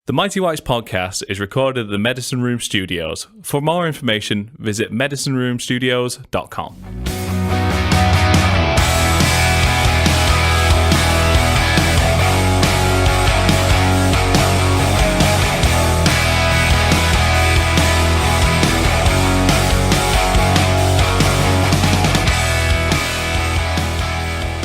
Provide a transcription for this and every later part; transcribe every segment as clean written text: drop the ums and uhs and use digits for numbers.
The Mighty Whites podcast is recorded at the Medicine Room Studios. For more information, visit medicineroomstudios.com.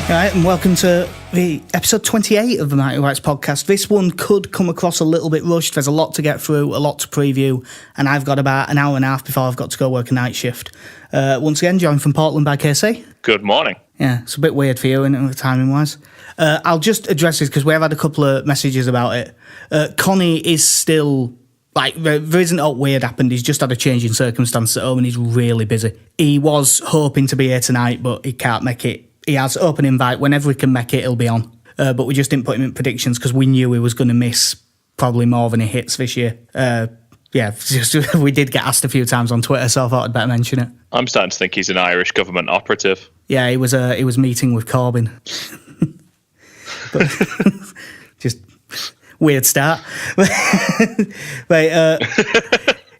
All right, and welcome to the episode 28 of the Mighty Whites podcast. This one could come across a little bit rushed. There's a lot to get through, a lot to preview, and I've got about an hour and a half before I've got to go work a night shift. Once again, joined from Portland by KC. Good morning. Yeah, it's a bit weird for you, isn't it, timing-wise? I'll just address this because we have had a couple of messages about it. Connie is still... there isn't a weird happened. He's just had a change in circumstances at home and he's really busy. He was hoping to be here tonight, but he can't make it. He has open invite. Whenever he can make it, he'll be on. But we just didn't put him in predictions because we knew he was going to miss probably more than he hits this year. We did get asked a few times on Twitter, so I thought I'd better mention it. I'm starting to think he's an Irish government operative. Yeah, he was meeting with Corbyn. But just weird start.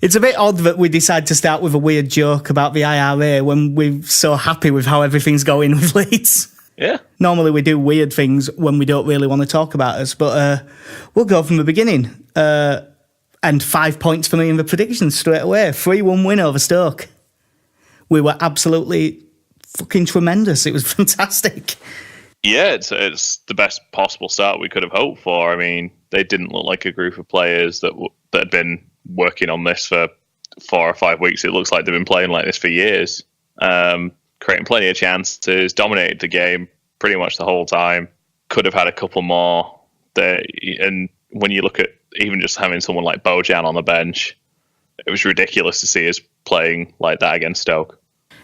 It's a bit odd that we decide to start with a weird joke about the IRA when we're so happy with how everything's going with Leeds. Yeah. Normally we do weird things when we don't really want to talk about us, but we'll go from the beginning. And 5 points for me in the predictions straight away. 3-1 win over Stoke. We were absolutely fucking tremendous. It was fantastic. Yeah, it's the best possible start we could have hoped for. I mean, they didn't look like a group of players that had been working on this for 4 or 5 weeks. It looks like they've been playing like this for years, creating plenty of chances, dominated the game pretty much the whole time. Could have had a couple more there. And when you look at even just having someone like Bojan on the bench, it was ridiculous to see us playing like that against Stoke.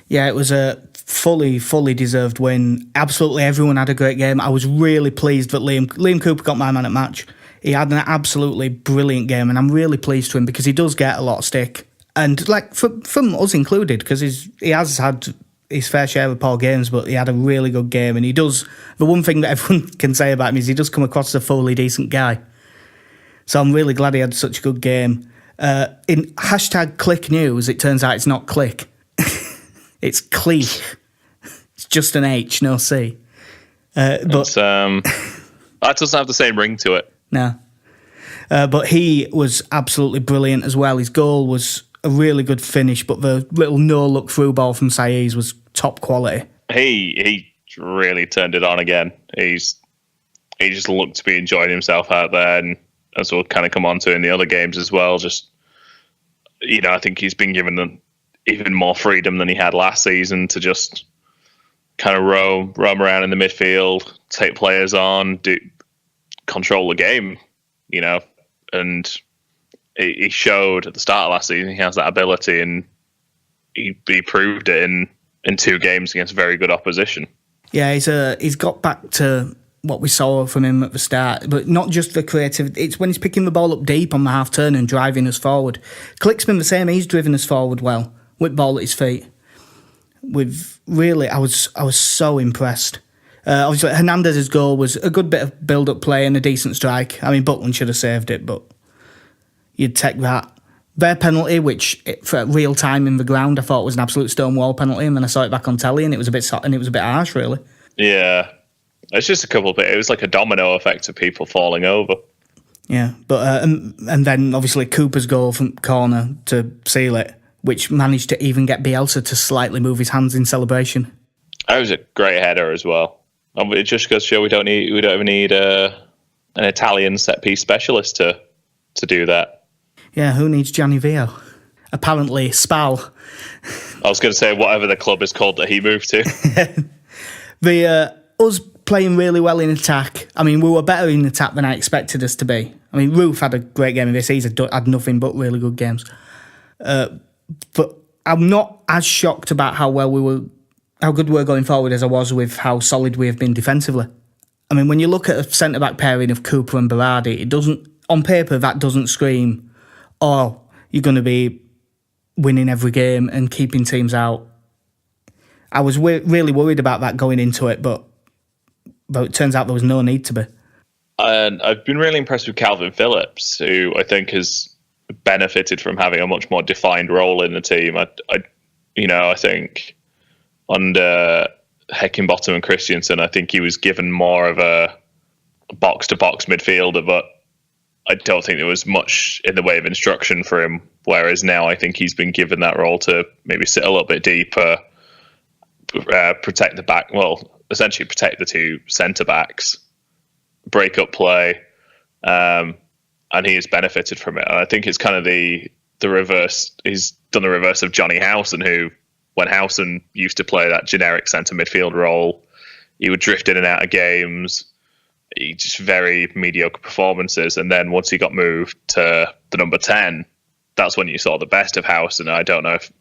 Yeah, it was a fully deserved win. Absolutely everyone had a great game. I was really pleased that Liam Cooper got my man at match. He had an absolutely brilliant game, and I'm really pleased to him because he does get a lot of stick. And from us included, because he has had his fair share of poor games, but he had a really good game. And he does, the one thing that everyone can say about him is he does come across as a fully decent guy. So I'm really glad he had such a good game. In hashtag click news, it turns out it's not click. It's Cleek. It's just an H, no C. But that doesn't have the same ring to it. No. But he was absolutely brilliant as well. His goal was a really good finish, but the little no-look through ball from Saiz was top quality. He really turned it on again. He just looked to be enjoying himself out there, and as we'll kind of come on to in the other games as well, just, I think he's been given them even more freedom than he had last season to just kind of roam around in the midfield, take players on, control the game, and he showed at the start of last season he has that ability, and he proved it in 2 games against very good opposition. Yeah, he's got back to what we saw from him at the start, but not just the creativity. It's when he's picking the ball up deep on the half turn and driving us forward. Click's been the same. He's driven us forward well with ball at his feet. I was so impressed. Obviously, Hernandez's goal was a good bit of build-up play and a decent strike. I mean, Butland should have saved it, but you'd take that. Their penalty, which for real time in the ground, I thought was an absolute stonewall penalty, and then I saw it back on telly, and it was a bit harsh, really. Yeah, it's just a couple of bit. It was like a domino effect of people falling over. Yeah, but and then obviously Cooper's goal from corner to seal it, which managed to even get Bielsa to slightly move his hands in celebration. That was a great header as well. It just goes to show we don't even need an Italian set piece specialist to do that. Yeah, who needs Gianni Vio? Apparently, Spal. I was going to say whatever the club is called that he moved to. Us playing really well in attack. I mean, we were better in attack than I expected us to be. I mean, Roof had a great game in this. He's had nothing but really good games. But I'm not as shocked about how good we were going forward as I was with how solid we have been defensively. I mean, when you look at a centre-back pairing of Cooper and Berardi, it doesn't, on paper, that doesn't scream, oh, you're going to be winning every game and keeping teams out. I was really worried about that going into it, but it turns out there was no need to be. And I've been really impressed with Calvin Phillips, who I think has benefited from having a much more defined role in the team. I think under Heckingbottom and Christensen, I think he was given more of a box-to-box midfielder, but I don't think there was much in the way of instruction for him. Whereas now I think he's been given that role to maybe sit a little bit deeper, protect the back, essentially protect the two centre-backs, break up play, and he has benefited from it. And I think it's kind of the reverse. He's done the reverse of Johnny Howson, who, when Howson used to play that generic centre midfield role, he would drift in and out of games. He just very mediocre performances. And then once he got moved to the number 10, that's when you saw the best of Howson. I don't know if,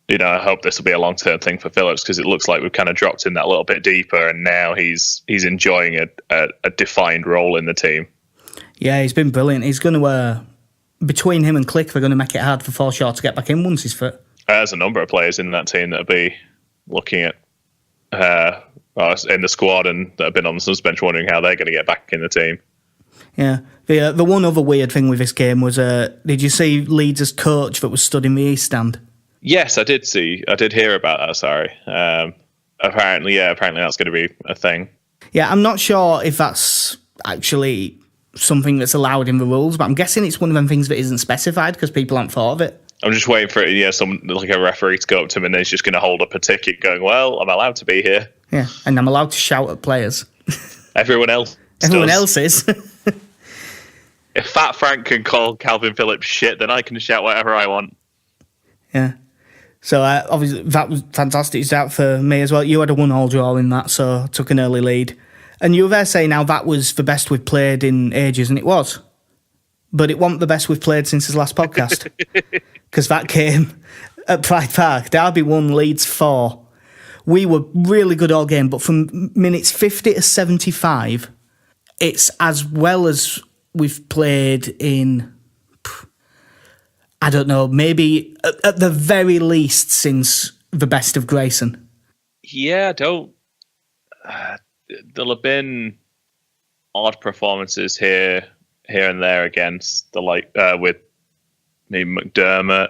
I hope this will be a long-term thing for Phillips, because it looks like we've kind of dropped in that little bit deeper, and now he's enjoying a defined role in the team. Yeah, he's been brilliant. He's going to, between him and Click, they're going to make it hard for Forshaw to get back in once he's fit. There's a number of players in that team that'll be looking at in the squad and that have been on the suspension, wondering how they're going to get back in the team. Yeah. The one other weird thing with this game was, did you see Leeds' coach that was stood in the East Stand? Yes, I did hear about that, sorry. Apparently that's going to be a thing. Yeah, I'm not sure if that's actually something that's allowed in the rules, but I'm guessing it's one of them things that isn't specified because people haven't thought of it. I'm just waiting for someone like a referee to go up to him and then he's just going to hold up a ticket going, well, I'm allowed to be here. Yeah, and I'm allowed to shout at players. Everyone else is. If Fat Frank can call Calvin Phillips shit, then I can shout whatever I want. Yeah. So obviously that was fantastic start for me as well. You had a 1-1 draw in that, so took an early lead. And you were there saying now that was the best we've played in ages, and it was. But it wasn't the best we've played since his last podcast. Because that came at Pride Park. Derby 1, Leeds 4. We were really good all game, but from minutes 50 to 75, it's as well as we've played in, I don't know, maybe at the very least since the best of Grayson. Yeah, there'll have been odd performances here and there against the with maybe McDermott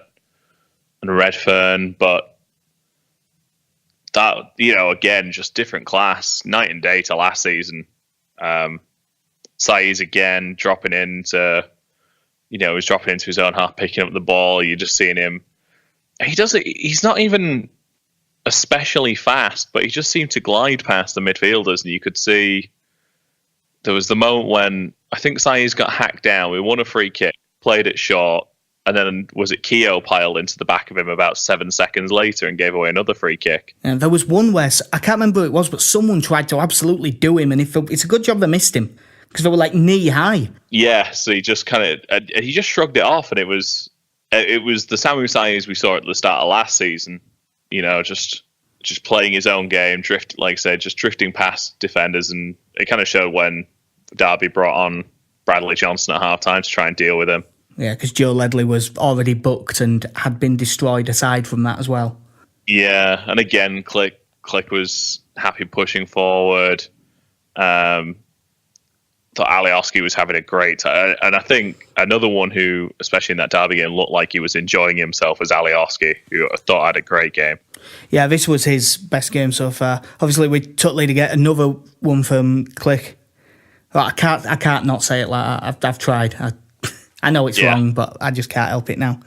and Redfern, but that, again, just different class, night and day to last season. Saiz again dropping into, he's dropping into his own half, picking up the ball. You're just seeing him. He's not even especially fast, but he just seemed to glide past the midfielders, and you could see there was the moment when I think Saiz got hacked down. We won a free kick, played it short, and then was it Keogh piled into the back of him about 7 seconds later and gave away another free kick. And there was one where, I can't remember who it was, but someone tried to absolutely do him, and it's a good job they missed him, because they were like knee high. Yeah, so he just he just shrugged it off, and it was the Samu Saiz we saw at the start of last season. Just playing his own game, just drifting past defenders, and it kind of showed when Derby brought on Bradley Johnson at half-time to try and deal with him. Yeah, because Joe Ledley was already booked and had been destroyed aside from that as well. Yeah, and again, Click was happy pushing forward. Thought Alioski was having a great time. And I think another one who, especially in that Derby game, looked like he was enjoying himself was Alioski, who I thought had a great game. Yeah, this was his best game so far. Obviously, we totally to get another one from Click. Well, I can't not say it like that. I've tried. I know it's wrong, but I just can't help it now.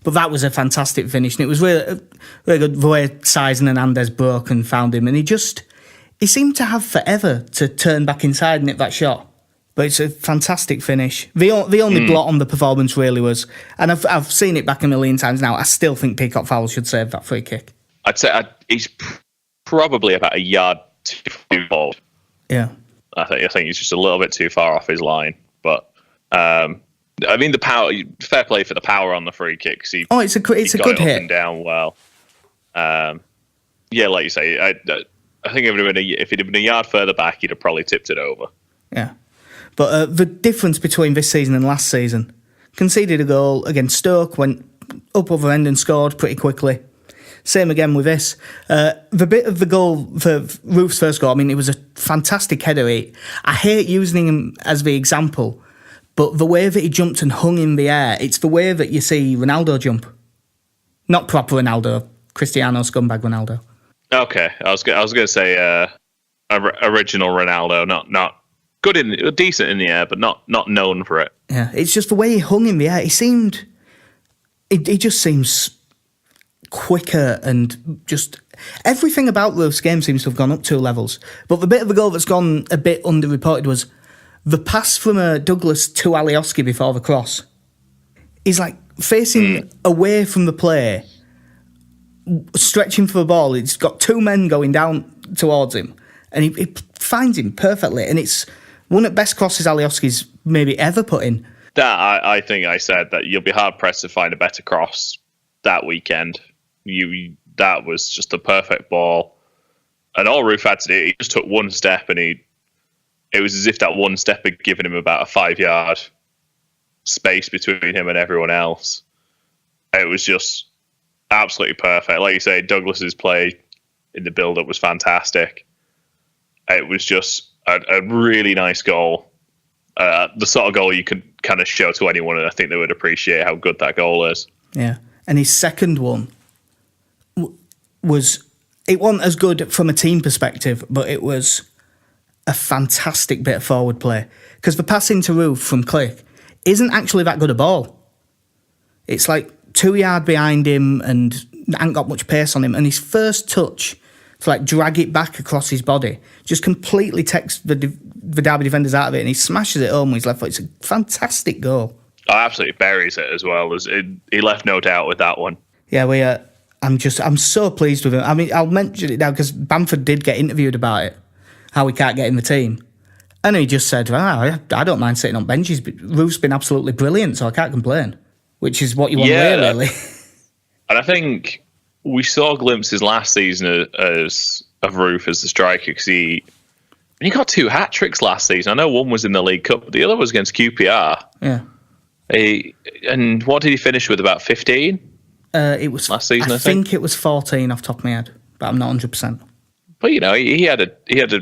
But that was a fantastic finish, and it was really good the way Saiz and Hernandez broke and found him, and he seemed to have forever to turn back inside and hit that shot. But it's a fantastic finish. The only blot on the performance really was, and I've seen it back a million times now, I still think Peacock Fowler should save that free kick. I'd say he's probably about a yard too forward. Yeah. I think he's just a little bit too far off his line. But, the power, fair play for the power on the free kick. It's a good hit. Up and down well. Yeah, like you say, I think if he'd have been a yard further back, he'd have probably tipped it over. Yeah. But the difference between this season and last season, conceded a goal against Stoke, went up other end and scored pretty quickly. Same again with this. The bit of the goal for Roof's first goal, it was a fantastic header. I hate using him as the example, but the way that he jumped and hung in the air, it's the way that you see Ronaldo jump. Not proper Ronaldo, Cristiano scumbag Ronaldo. Okay, I was going to say original Ronaldo, not good decent in the air, but not known for it. Yeah, it's just the way he hung in the air. He just seems quicker, and just everything about Roof's game seems to have gone up 2 levels. But the bit of the goal that's gone a bit underreported was the pass from Douglas to Alioski before the cross. He's like facing away from the play, stretching for the ball. He's got 2 men going down towards him, and he finds him perfectly. And it's one of the best crosses Alioski's maybe ever put in. That I think I said that you'll be hard pressed to find a better cross that weekend. That was just the perfect ball, and all Roof had to do, he just took one step, and it was as if that one step had given him about a 5-yard space between him and everyone else. It was just absolutely perfect. Like you say, Douglas's play in the build-up was fantastic. It was just a really nice goal. The sort of goal you could kind of show to anyone, and I think they would appreciate how good that goal is. Yeah, and his second one it wasn't as good from a team perspective, but it was a fantastic bit of forward play, because the pass into Roof from Click isn't actually that good a ball. It's like 2 yards behind him and ain't got much pace on him, and his first touch to like drag it back across his body just completely takes the Derby defenders out of it, and he smashes it home with his left foot. It's a fantastic goal. Oh, absolutely buries it as well. He left no doubt with that one. Yeah, I'm so pleased with him. I mean, I'll mention it now because Bamford did get interviewed about it, how he can't get in the team. And he just said, I don't mind sitting on benches, but Roof's been absolutely brilliant, so I can't complain, which is what you want to hear, really. And I think we saw glimpses last season of Roof as the striker, because he got 2 hat-tricks last season. I know one was in the League Cup, but the other was against QPR. Yeah. And what did he finish with, about 15? It was last season, I think it was 14 off the top of my head, but I'm not 100%. But he had a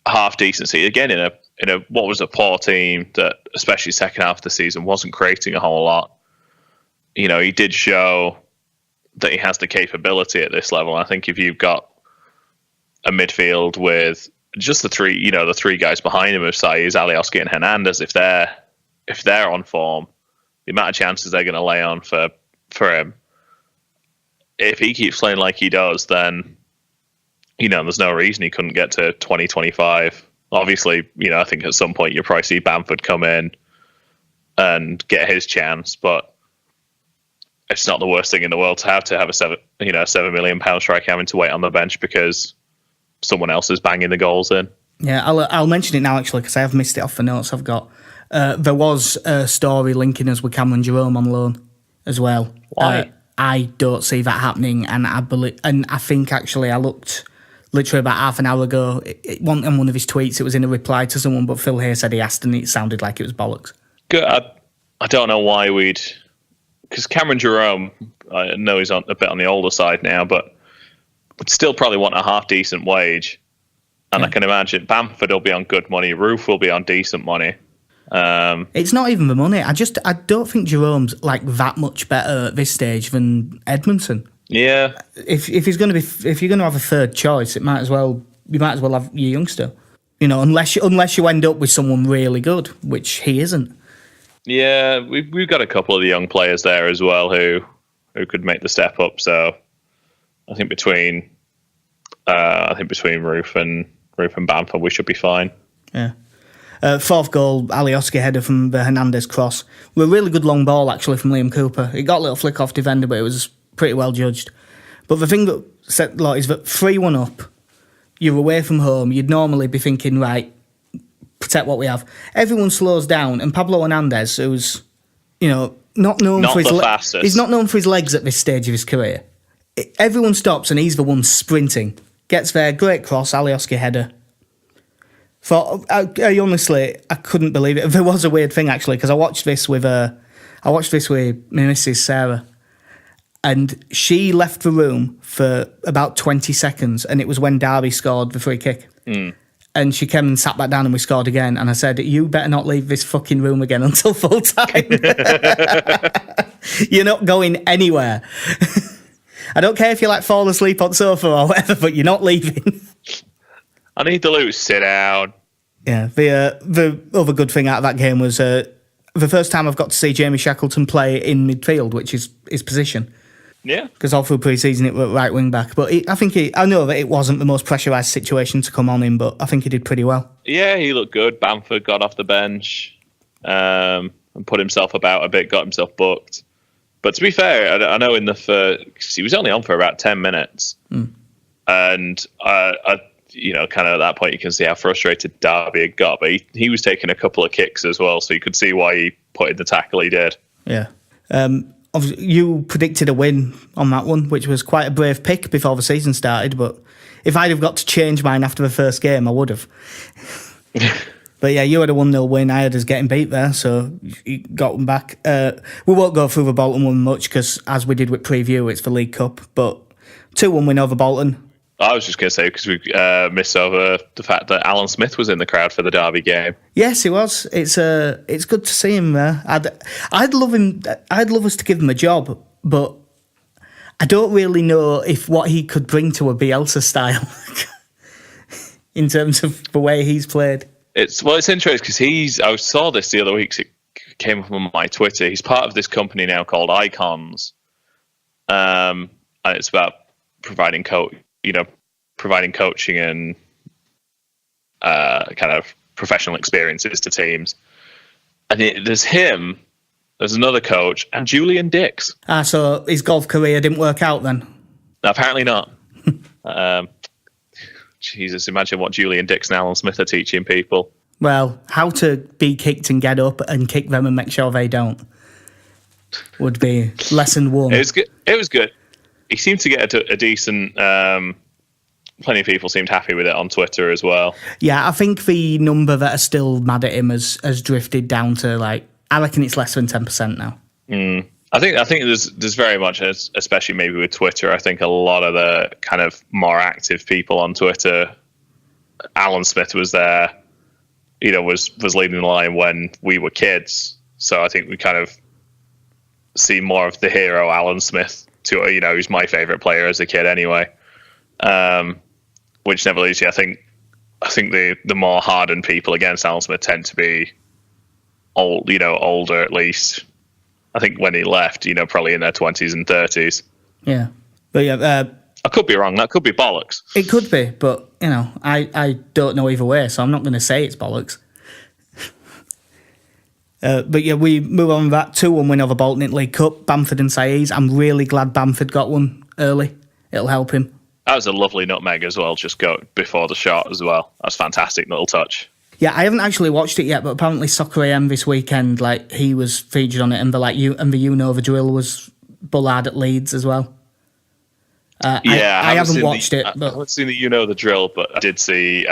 half decency again in a what was a poor team that, especially second half of the season, wasn't creating a whole lot. He did show that he has the capability at this level. I think if you've got a midfield with just the 3 guys behind him of Saiz, Alioski, and Hernandez, if they're on form, the amount of chances they're going to lay on for him, if he keeps playing like he does, then there's no reason he couldn't get to 2025. Obviously, I think at some point you'll probably see Bamford come in and get his chance, but it's not the worst thing in the world to have a £7 million striker having to wait on the bench because someone else is banging the goals in. Yeah, I'll mention it now actually, because I have missed it off the notes I've got. There was a story linking us with Cameron Jerome on loan as well. Why? I don't see that happening, and I think actually I looked literally about half an hour ago. It wasn't in one of his tweets. It was in a reply to someone, but Phil Hay said he asked, and it sounded like it was bollocks. Good. I don't know why because Cameron Jerome, I know he's a bit on the older side now, but would still probably want a half decent wage. And I can imagine Bamford will be on good money, Roof will be on decent money. It's not even the money. I don't think Jerome's like that much better at this stage than Edmondson. Yeah. If you're going to have a third choice, you might as well have your youngster. Unless you end up with someone really good, which he isn't. Yeah, we've got a couple of the young players there as well who could make the step up. So I think between Roof and Bamford, we should be fine. Yeah. Fourth goal, Alioski header from the Hernandez cross. A really good long ball actually from Liam Cooper. It got a little flick off defender, but it was pretty well judged. But the thing that set lot is that 3-1 up, you're away from home. You'd normally be thinking, right, protect what we have. Everyone slows down, and Pablo Hernandez, who's not known for his fastest. He's not known for his legs at this stage of his career. Everyone stops, and he's the one sprinting. Gets there, great cross, Alioski header. I honestly couldn't believe it. There was a weird thing actually, because I watched this with my Mrs. Sarah, and she left the room for about 20 seconds, and it was when Derby scored the free kick. and she came and sat back down and we scored again. And I said, you better not leave this fucking room again until full time. You're not going anywhere. I don't care if you like fall asleep on sofa or whatever, but you're not leaving. I need the loot. Sit down. Yeah, the other good thing out of that game was the first time I've got to see Jamie Shackleton play in midfield, which is his position. Yeah. Because all through pre-season it was right wing back. But I know that it wasn't the most pressurised situation to come on in, but I think he did pretty well. Yeah, he looked good. Bamford got off the bench and put himself about a bit, got himself booked. But to be fair, I know in the first, he was only on for about 10 minutes. And, kind of at that point, you can see how frustrated Derby had got. But he was taking a couple of kicks as well, so you could see why he put in the tackle he did. Yeah. You predicted a win on that one, which was quite a brave pick before the season started. But if I'd have got to change mine after the first game, I would have. But yeah, you had a 1-0 win. I had us getting beat there, so you got them back. We won't go through the Bolton one much because, as we did with preview, it's the League Cup. But 2-1 win over Bolton. I was just going to say, because we missed over the fact that Alan Smith was in the crowd for the Derby game. Yes, he was. It's good to see him there. I'd love him. I'd love us to give him a job, but I don't really know if what he could bring to a Bielsa style in terms of the way he's played. It's interesting because I saw this the other week. It came up on my Twitter. He's part of this company now called Icons, and it's about providing coaching and kind of professional experiences to teams. And there's him, there's another coach, and Julian Dix. So his golf career didn't work out then? Apparently not. Jesus, imagine what Julian Dix and Alan Smith are teaching people. Well, how to be kicked and get up and kick them and make sure they don't would be lesson one. It was good. He seemed to get a decent... plenty of people seemed happy with it on Twitter as well. Yeah, I think the number that are still mad at him has drifted down to, I reckon it's less than 10% now. I think there's very much, especially maybe with Twitter, I think a lot of the kind of more active people on Twitter, Alan Smith was there, was leading the line when we were kids. So I think we kind of see more of the hero Alan Smith, who's my favourite player as a kid anyway. Which never leaves you. I think the more hardened people against Alan Smith tend to be older at least. I think when he left, probably in their 20s and 30s. Yeah. But yeah, I could be wrong. That could be bollocks. It could be, but I don't know either way, so I'm not going to say it's bollocks. But yeah, we move on with that 2-1 win over Bolton in League Cup. Bamford and Saiz. I'm really glad Bamford got one early. It'll help him. That was a lovely nutmeg as well, just go before the shot as well. That's a fantastic little touch. Yeah, I haven't actually watched it yet, but apparently Soccer AM this weekend, he was featured on it, and the drill was Bullard at Leeds as well. I haven't watched it. But I haven't seen the drill, but I did see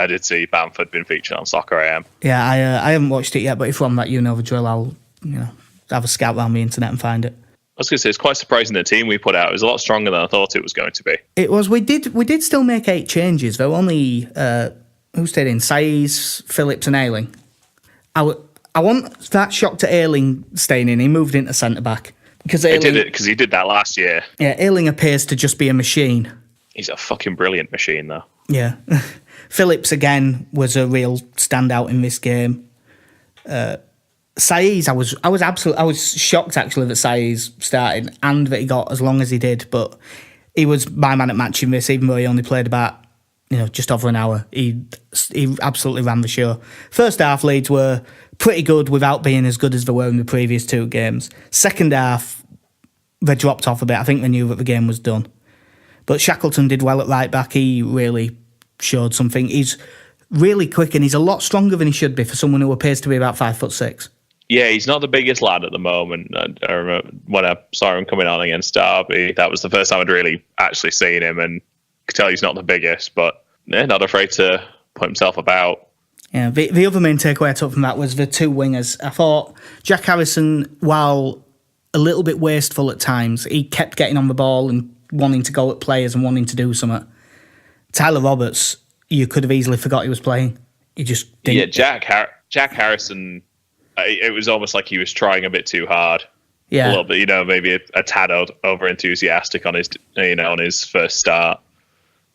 Bamford being featured on Soccer AM. Yeah, I haven't watched it yet, but if we're on that the drill, I'll have a scout around the internet and find it. I was going to say, it's quite surprising the team we put out. It was a lot stronger than I thought it was going to be. It was. We did still make 8 changes, though. Only, who stayed in? Saiz, Phillips and Ayling. I want that shock to Ayling staying in. He moved into centre-back. He did it because he did that last year. Yeah, Ayling appears to just be a machine. He's a fucking brilliant machine, though. Yeah. Phillips, again, was a real standout in this game. Saiz, I was shocked actually that Saiz started and that he got as long as he did, but he was my man at match in this, even though he only played about just over an hour. He absolutely ran the show. First half, Leeds were pretty good without being as good as they were in the previous 2 games. Second half, they dropped off a bit. I think they knew that the game was done. But Shackleton did well at right back. He really showed something. He's really quick and he's a lot stronger than he should be for someone who appears to be about 5'6". Yeah, he's not the biggest lad at the moment. I remember when I saw him coming on against Derby, that was the first time I'd really actually seen him, and could tell he's not the biggest, but not afraid to put himself about. Yeah, the other main takeaway I took from that was the 2 wingers. I thought Jack Harrison, while a little bit wasteful at times, he kept getting on the ball and wanting to go at players and wanting to do something. Tyler Roberts, you could have easily forgot he was playing. he just didn't. Yeah, Jack Harrison. It was almost like he was trying a bit too hard. Yeah, a little bit, maybe a tad over enthusiastic on his, on his first start.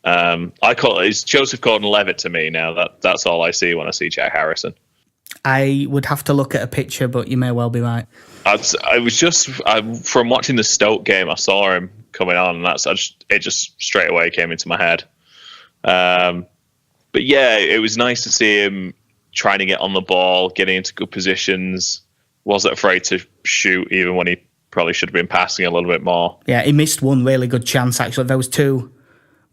I call it Joseph Gordon-Levitt to me now. That's all I see when I see Jack Harrison. I would have to look at a picture, but you may well be right. I was just from watching the Stoke game, I saw him coming on, and it just straight away came into my head. But yeah, it was nice to see him trying to get on the ball, getting into good positions. Wasn't afraid to shoot, even when he probably should have been passing a little bit more. Yeah, he missed one really good chance, actually. There was two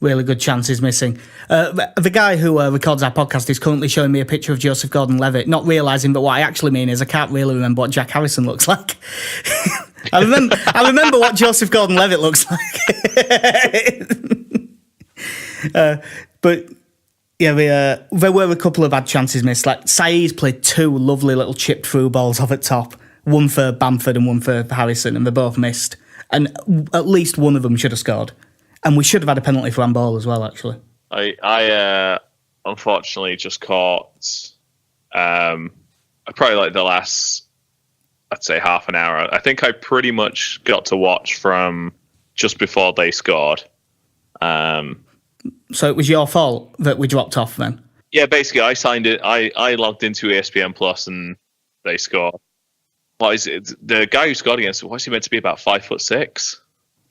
really good chances missing. The guy who records our podcast is currently showing me a picture of Joseph Gordon-Levitt, not realising that what I actually mean is I can't really remember what Jack Harrison looks like. I remember what Joseph Gordon-Levitt looks like. But yeah, there were a couple of bad chances missed. Like Saeed's played two lovely little chipped through balls off at top, one for Bamford and one for Harrison, and they both missed. And at least one of them should have scored. And we should have had a penalty for handball as well, actually. I unfortunately just caught probably like the last, I'd say, half an hour. I think I pretty much got to watch from just before they scored. So it was your fault that we dropped off then? Yeah, basically, I signed it. I logged into ESPN Plus and they scored. What is it? The guy who scored against, what's he meant to be, about 5'6"?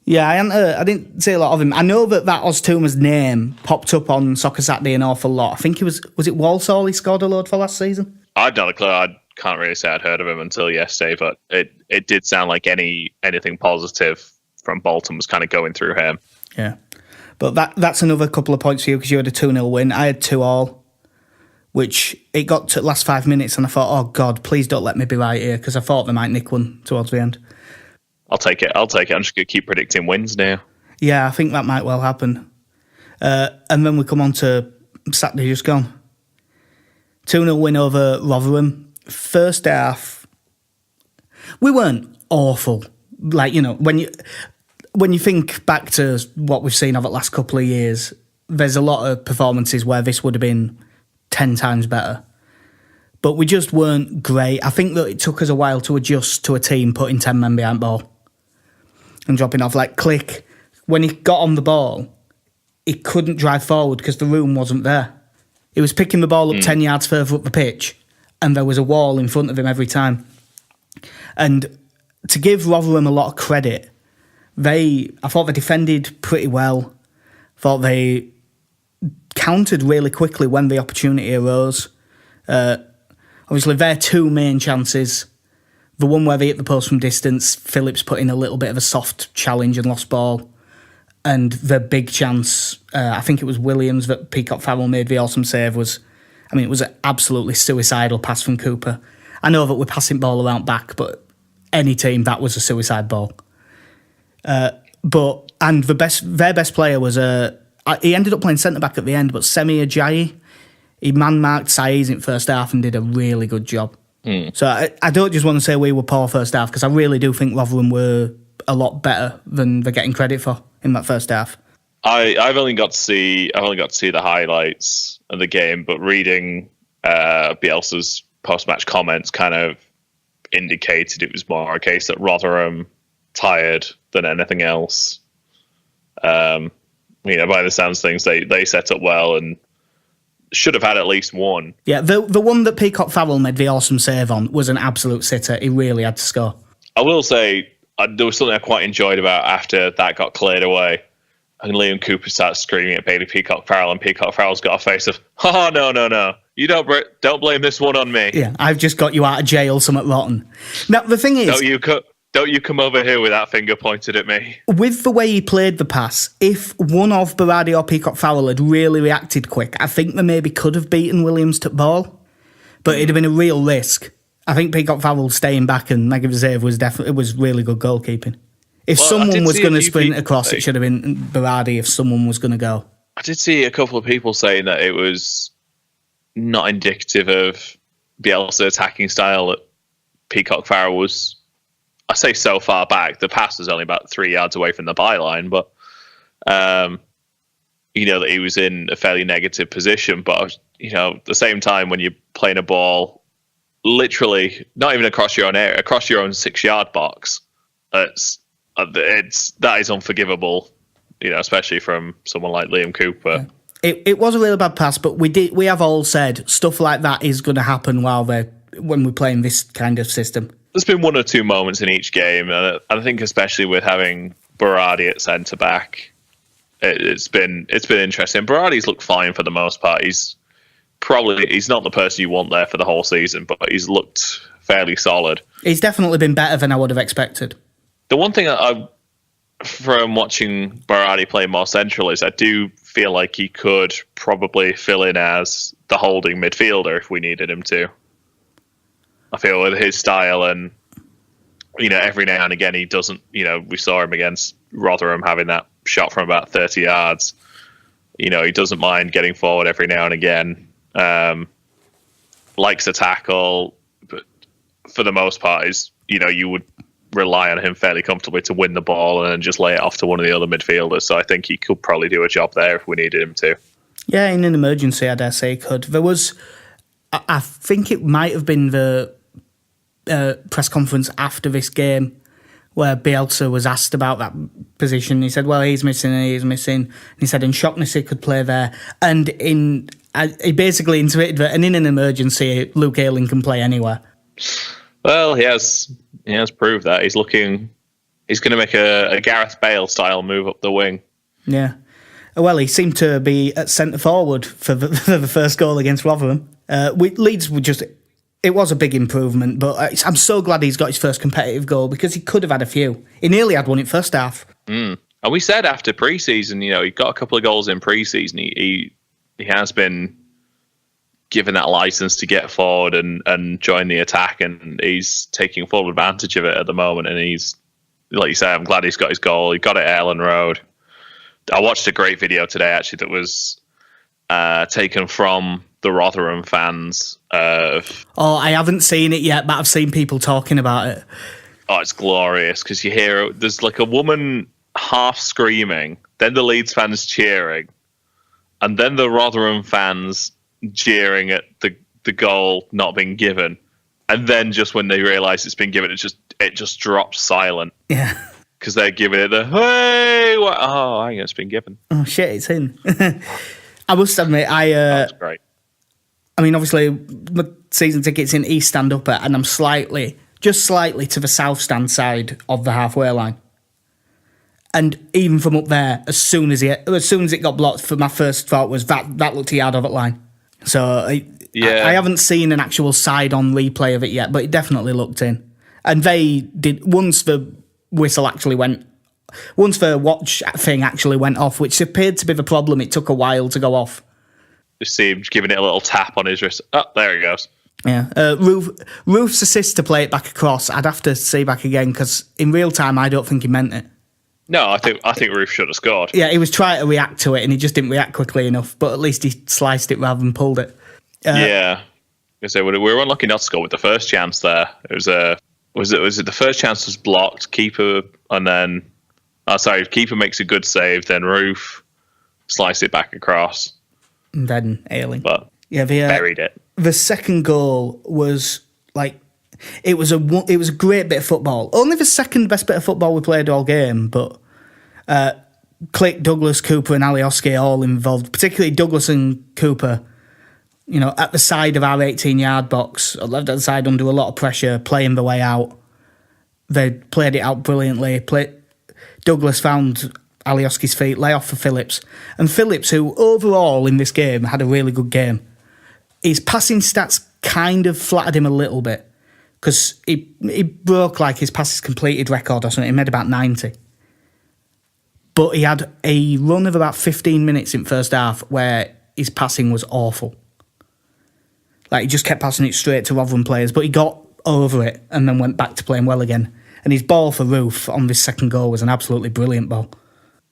Yeah, I didn't see a lot of him. I know that Oztuma's name popped up on Soccer Saturday an awful lot. I think was it Walsall he scored a load for last season? I'd not a clue. I can't really say I'd heard of him until yesterday, but it did sound like anything positive from Bolton was kind of going through him. Yeah. But that's another couple of points for you because you had a 2-0 win. I had 2-2, which it got to the last 5 minutes and I thought, oh God, please don't let me be right here because I thought they might nick one towards the end. I'll take it. I'm just going to keep predicting wins now. Yeah, I think that might well happen. And then we come on to Saturday just gone. 2-0 win over Rotherham. First half, we weren't awful. Like, when you think back to what we've seen over the last couple of years, there's a lot of performances where this would have been 10 times better. But we just weren't great. I think that it took us a while to adjust to a team putting 10 men behind ball and dropping off. Like Click, when he got on the ball, he couldn't drive forward because the room wasn't there. He was picking the ball up 10 yards further up the pitch and there was a wall in front of him every time. And to give Rotherham a lot of credit, I thought they defended pretty well. I thought they countered really quickly when the opportunity arose. Obviously, their two main chances, the one where they hit the post from distance, Phillips put in a little bit of a soft challenge and lost ball. And the big chance, I think it was Williams that Peacock Farrell made the awesome save it was an absolutely suicidal pass from Cooper. I know that we're passing ball around back, but any team, that was a suicide ball. Their best player was he ended up playing centre back at the end, but Semi Ajayi, he man-marked Saiz in first half and did a really good job. So I don't just want to say we were poor first half because I really do think Rotherham were a lot better than they're getting credit for in that first half. I've only got to see the highlights of the game, but reading Bielsa's post-match comments kind of indicated it was more a case that Rotherham tired than anything else. By the sounds of things, they set up well and should have had at least one. Yeah, the one that Peacock Farrell made the awesome save on was an absolute sitter. He really had to score. I will say there was something I quite enjoyed about after that got cleared away. And Liam Cooper starts screaming at Bailey Peacock Farrell, and Peacock Farrell's got a face of, oh, no. You don't blame this one on me. Yeah, I've just got you out of jail, something rotten. Now, the thing is... Don't you come over here with that finger pointed at me. With the way he played the pass, if one of Berardi or Peacock Farrell had really reacted quick, I think they maybe could have beaten Williams to ball. But it'd have been a real risk. I think Peacock Farrell staying back and making the save was really good goalkeeping. If someone was going to sprint across, it should have been Berardi if someone was going to go. I did see a couple of people saying that it was not indicative of Bielsa attacking style that Peacock Farrell was, I say so far back, the pass was only about 3 yards away from the byline, but that he was in a fairly negative position. But, at the same time, when you're playing a ball literally not even across your own area, across your own 6-yard box, that is unforgivable, especially from someone like Liam Cooper. It was a really bad pass, but we have all said stuff like that is going to happen when we're playing this kind of system. There's been one or two moments in each game, and I think especially with having Berardi at centre back, it's been interesting. Berardi's looked fine for the most part. He's not the person you want there for the whole season, but he's looked fairly solid. He's definitely been better than I would have expected. The one thing from watching Berardi play more central is I do feel like he could probably fill in as the holding midfielder if we needed him to. I feel with his style and, every now and again he doesn't, we saw him against Rotherham having that shot from about 30 yards. He doesn't mind getting forward every now and again. Likes to tackle, but for the most part you would rely on him fairly comfortably to win the ball and then just lay it off to one of the other midfielders. So I think he could probably do a job there if we needed him to. Yeah, in an emergency, I dare say he could. There was, I think it might have been the press conference after this game where Bielsa was asked about that position. He said, well, he's missing and he's missing. And he said, and Shaughnessy could play there. And he basically intimated that, and in an emergency, Luke Ayling can play anywhere. Well, he has proved that. He's going to make a Gareth Bale style move up the wing. Yeah. Well, he seemed to be at centre forward for the first goal against Rotherham. Leeds were it was a big improvement, but I'm so glad he's got his first competitive goal because he could have had a few. He nearly had one in first half. And we said after pre-season, he got a couple of goals in pre-season. He has been given that license to get forward and join the attack, and he's taking full advantage of it at the moment. And he's, like you say, I'm glad he's got his goal. He got it at Ellen Road. I watched a great video today, actually, that was taken from the Rotherham fans. I haven't seen it yet, but I've seen people talking about it. Oh, it's glorious because you hear there's like a woman half screaming, then the Leeds fans cheering, and then the Rotherham fans jeering at the goal not being given, and then just when they realise it's been given, it just drops silent. Yeah, because they're giving it the hey, what? Oh, hang on, it's been given. Oh shit, it's in. I must admit, that's great. I mean, obviously, my season ticket's in East Stand Upper, and I'm just slightly to the South Stand side of the halfway line. And even from up there, as soon as it got blocked, my first thought was that looked a yard of it line. So I haven't seen an actual side-on replay of it yet, but it definitely looked in. And they did once the watch thing actually went off, which appeared to be the problem. It took a while to go off. Just see him giving it a little tap on his wrist. Oh, there he goes. Yeah, Roof's assist to play it back across. I'd have to see back again because in real time, I don't think he meant it. No, I think Roof should have scored. Yeah, he was trying to react to it and he just didn't react quickly enough. But at least he sliced it rather than pulled it. Yeah, we were unlucky not to score with the first chance there. It was it the first chance was blocked, keeper, and then keeper makes a good save, then Roof sliced it back across. And then Ayling. But buried it. The second goal was it was a great bit of football. Only the second best bit of football we played all game, but Click, Douglas, Cooper, and Alioski all involved. Particularly Douglas and Cooper. At the side of our 18-yard box, left hand side under a lot of pressure, playing the way out. They played it out brilliantly. Douglas found Alioski's feet, lay off for Phillips. And Phillips, who overall in this game had a really good game, his passing stats kind of flattered him a little bit because he broke his passes completed record or something. He made about 90. But he had a run of about 15 minutes in first half where his passing was awful. He just kept passing it straight to Rotherham players, but he got over it and then went back to playing well again. And his ball for Roof on this second goal was an absolutely brilliant ball.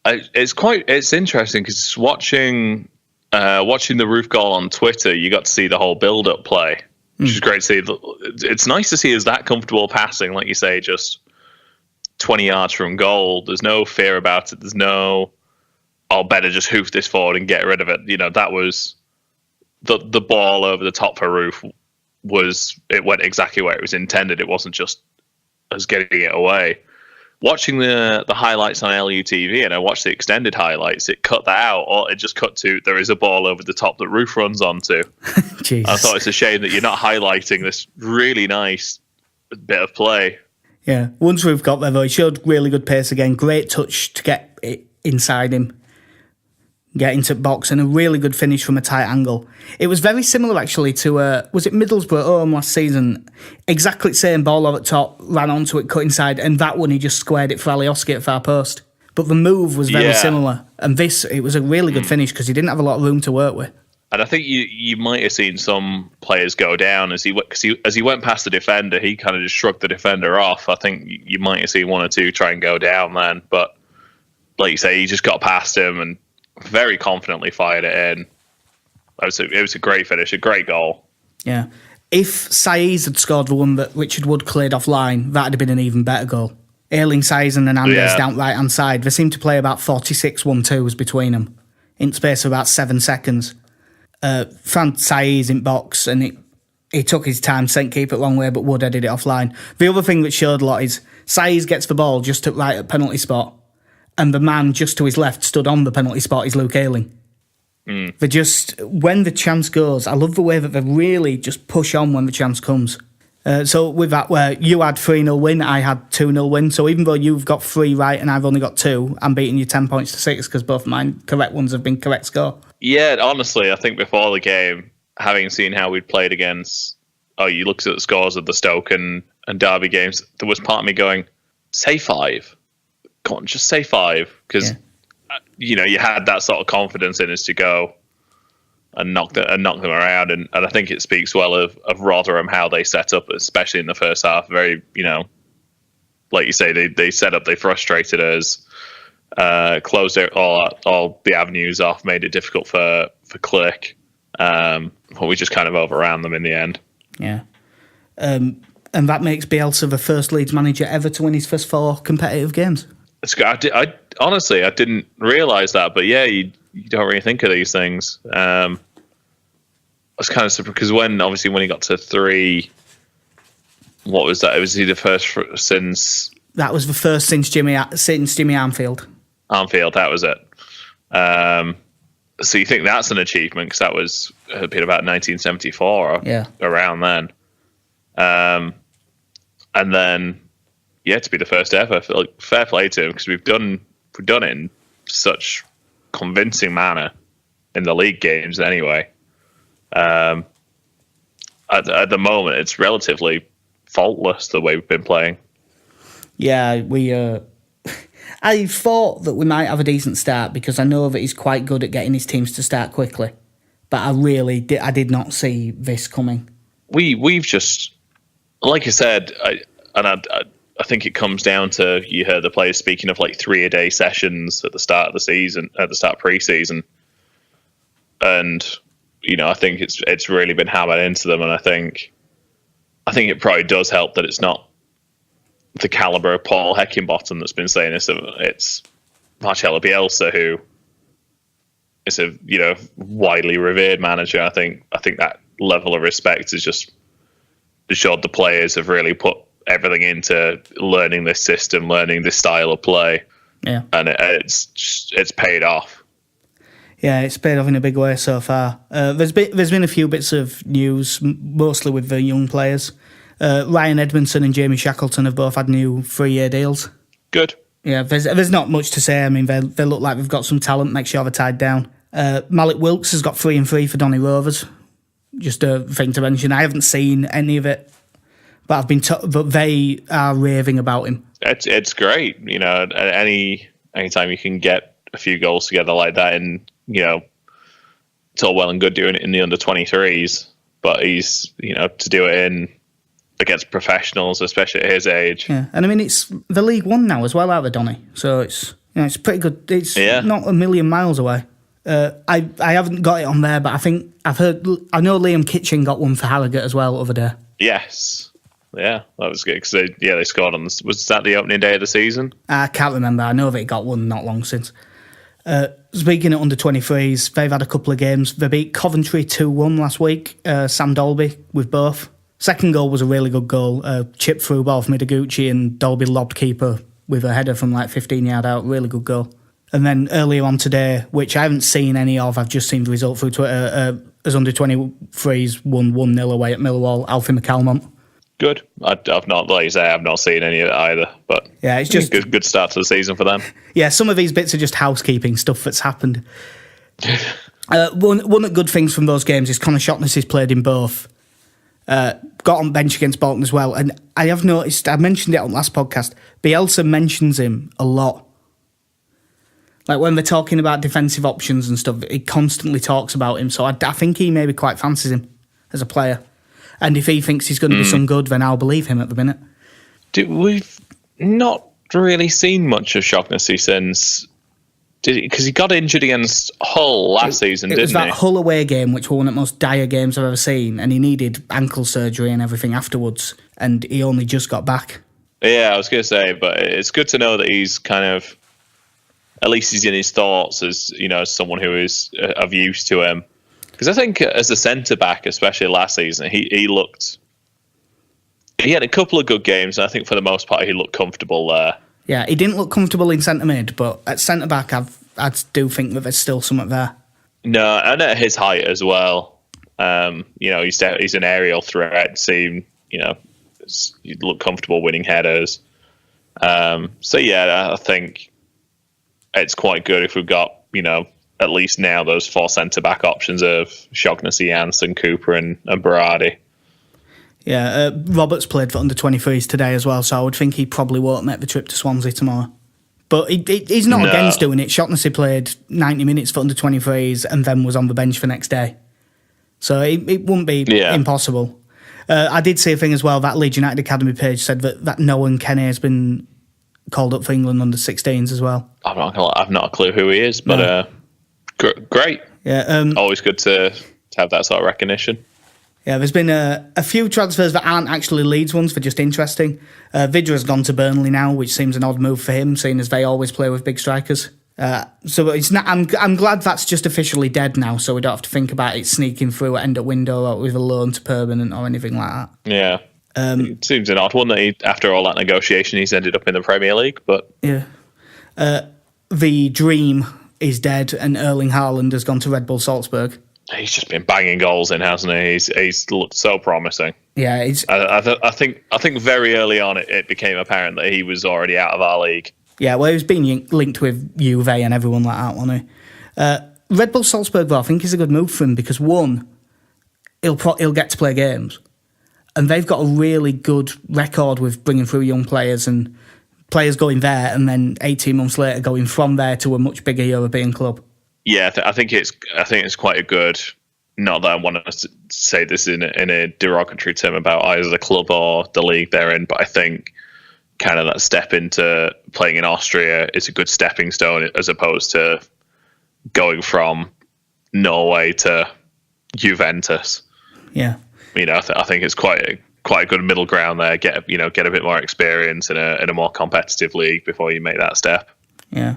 It's interesting because watching the Roof goal on Twitter, you got to see the whole build-up play, which is great to see. It's nice to see us that comfortable passing, like you say, just 20 yards from goal. There's no fear about it. There's no I'll better just hoof this forward and get rid of it. That was the ball over the top for Roof it went exactly where it was intended. It wasn't just us getting it away. Watching the highlights on LUTV, and I watched the extended highlights, it cut that out, or it just cut to there is a ball over the top that Roof runs onto. I thought it's a shame that you're not highlighting this really nice bit of play. Yeah, once Roof got there though, he showed really good pace again, great touch to get it inside him, get into the box, and a really good finish from a tight angle. It was very similar actually to, was it Middlesbrough at home last season? Exactly the same ball over the top, ran onto it, cut inside, and that one he just squared it for Alioski at far post. But the move was very similar. And it was a really good finish because he didn't have a lot of room to work with. And I think you might have seen some players go down as he went past the defender. He kind of just shrugged the defender off. I think you might have seen one or two try and go down then. But like you say, he just got past him and very confidently fired it in. It was a great finish, a great goal. Yeah. If Saiz had scored the one that Richard Wood cleared offline, that'd have been an even better goal. Ailing Saiz and Hernandez down right hand side. They seemed to play about 46 1-2s between them in the space of about 7 seconds. Found Saiz in box and he took his time, sent keeper wrong way, but Wood headed it offline. The other thing that showed a lot is Saiz gets the ball just at penalty spot, and the man just to his left stood on the penalty spot is Luke Ayling. They just, when the chance goes, I love the way that they really just push on when the chance comes. So with that, where you had 3-0 win, I had 2-0 win. So even though you've got 3 right and I've only got 2, I'm beating you 10 points to 6 because both my correct ones have been correct score. Yeah, honestly, I think before the game, having seen how we'd played against, you looked at the scores of the Stoke and Derby games, there was part of me going, say 5. Go on, just say 5. Because, you had that sort of confidence in us to go and knock them around. And I think it speaks well of Rotherham, how they set up, especially in the first half. Very, like you say, they set up, they frustrated us. Closed all the avenues off, made it difficult for Click, but we just kind of overran them in the end. Yeah, and that makes Bielsa the first Leeds manager ever to win his first 4 competitive games. I honestly didn't realise that, but yeah, you don't really think of these things. I was kind of surprised because when he got to 3, what was that? It was the first since. That was the first since Jimmy Armfield. Armfield, that was it. So you think that's an achievement because that was a bit about 1974 or around then. And then, to be the first ever, fair play to him because we've done it in such convincing manner in the league games anyway. At the moment, it's relatively faultless the way we've been playing. Yeah, I thought that we might have a decent start because I know that he's quite good at getting his teams to start quickly. But I did not see this coming. We've just, like I said, I think it comes down to, you heard the players speaking of like 3-a-day sessions at the start of the season, at the start of pre-season. And, I think it's really been hammered into them. And I think it probably does help that it's not the caliber of Paul Heckingbottom that's been saying this. It's Marcelo Bielsa, who is a widely revered manager. I think that level of respect is just showed the players have really put everything into learning this system, learning this style of play. Yeah, and it's paid off. Yeah, it's paid off in a big way so far. There's been a few bits of news, mostly with the young players. Ryan Edmondson and Jamie Shackleton have both had new 3-year deals. Good. Yeah, there's not much to say. I mean, they look like they've got some talent. Make sure they're tied down. Malik Wilkes has got 3 and 3 for Donny Rovers. Just a thing to mention. I haven't seen any of it, but I've been but they are raving about him. It's great. Anytime you can get a few goals together like that, and it's all well and good doing it in the under 23s, but he's to do it in against professionals, especially at his age. Yeah, and I mean it's the League One now as well out of Donny, so it's it's pretty good. It's not a million miles away. I haven't got it on there, but I know Liam Kitchen got one for Harrogate as well the other day. Yes. Yeah, that was good because they scored on was that the opening day of the season? I can't remember. I know they got one not long since. Speaking of under-23s, they've had a couple of games. They beat Coventry 2-1 last week, Sam Dolby with both. Second goal was a really good goal. Chip through ball from Midoguchi and Dolby lobbed keeper with a header from like 15 yard out. Really good goal. And then earlier on today, which I haven't seen any of, I've just seen the result through Twitter, as under-23s won 1-0 away at Millwall, Alfie McCalmont. Good. I've not, like you say, I've not seen any of it either. But yeah, it's just good start to the season for them. Yeah, some of these bits are just housekeeping stuff that's happened. One of the good things from those games is Conor Shaughnessy has played in both. Got on bench against Bolton as well, and I have noticed, I mentioned it on last podcast, Bielsa mentions him a lot. Like when they're talking about defensive options and stuff, he constantly talks about him, so I think he maybe quite fancies him as a player. And if he thinks he's going to be some good, then I'll believe him at the minute. We've not really seen much of Shaughnessy since... Because he got injured against Hull last season, didn't he? It was that Hull away game, which was one of the most dire games I've ever seen, and he needed ankle surgery and everything afterwards, and he only just got back. Yeah, I was going to say, but it's good to know that he's kind of... At least he's in his thoughts as, you know, as someone who is of use to him. Because I think as a centre-back, especially last season, he looked... He had a couple of good games, and I think for the most part he looked comfortable there. Yeah, he didn't look comfortable in centre-mid, but at centre-back I do think that there's still something there. No, and at his height as well. You know, he's an aerial threat. Seem, you know, you look comfortable winning headers. So yeah, I think it's quite good if we've got, you know, at least now those 4 centre-back options of Shaughnessy, Janssen, Cooper and Berardi. Yeah, Roberts played for under-23s today as well, so I would think he probably won't make the trip to Swansea tomorrow. But he's not against doing it. Shaughnessy played 90 minutes for under-23s and then was on the bench for next day. So it wouldn't be impossible. I did see a thing as well, that Leeds United Academy page said that Noah Kenny has been called up for England under-16s as well. I've not a clue who he is, but great. Yeah, always good to have that sort of recognition. Yeah, there's been a few transfers that aren't actually Leeds ones, for just interesting. Vidra's gone to Burnley now, which seems an odd move for him, seeing as they always play with big strikers. So it's not. I'm glad that's just officially dead now, so we don't have to think about it sneaking through at end of window or with a loan to permanent or anything like that. Yeah, it seems an odd one that after all that negotiation, he's ended up in the Premier League. But yeah, the dream is dead, and Erling Haaland has gone to Red Bull Salzburg. He's just been banging goals in, hasn't he? He's looked so promising. Yeah, I think very early on it became apparent that he was already out of our league. Yeah, well, he was being linked with Juve and everyone like that, wasn't he? Red Bull Salzburg, though, I think is a good move for him because one, he'll get to play games, and they've got a really good record with bringing through young players and players going there, and then 18 months later going from there to a much bigger European club. Yeah, I think it's quite a good. Not that I want to say this in a derogatory term about either the club or the league they're in, but I think kind of that step into playing in Austria is a good stepping stone as opposed to going from Norway to Juventus. Yeah, you know, I think it's quite a good middle ground there. Get a bit more experience in a more competitive league before you make that step. Yeah.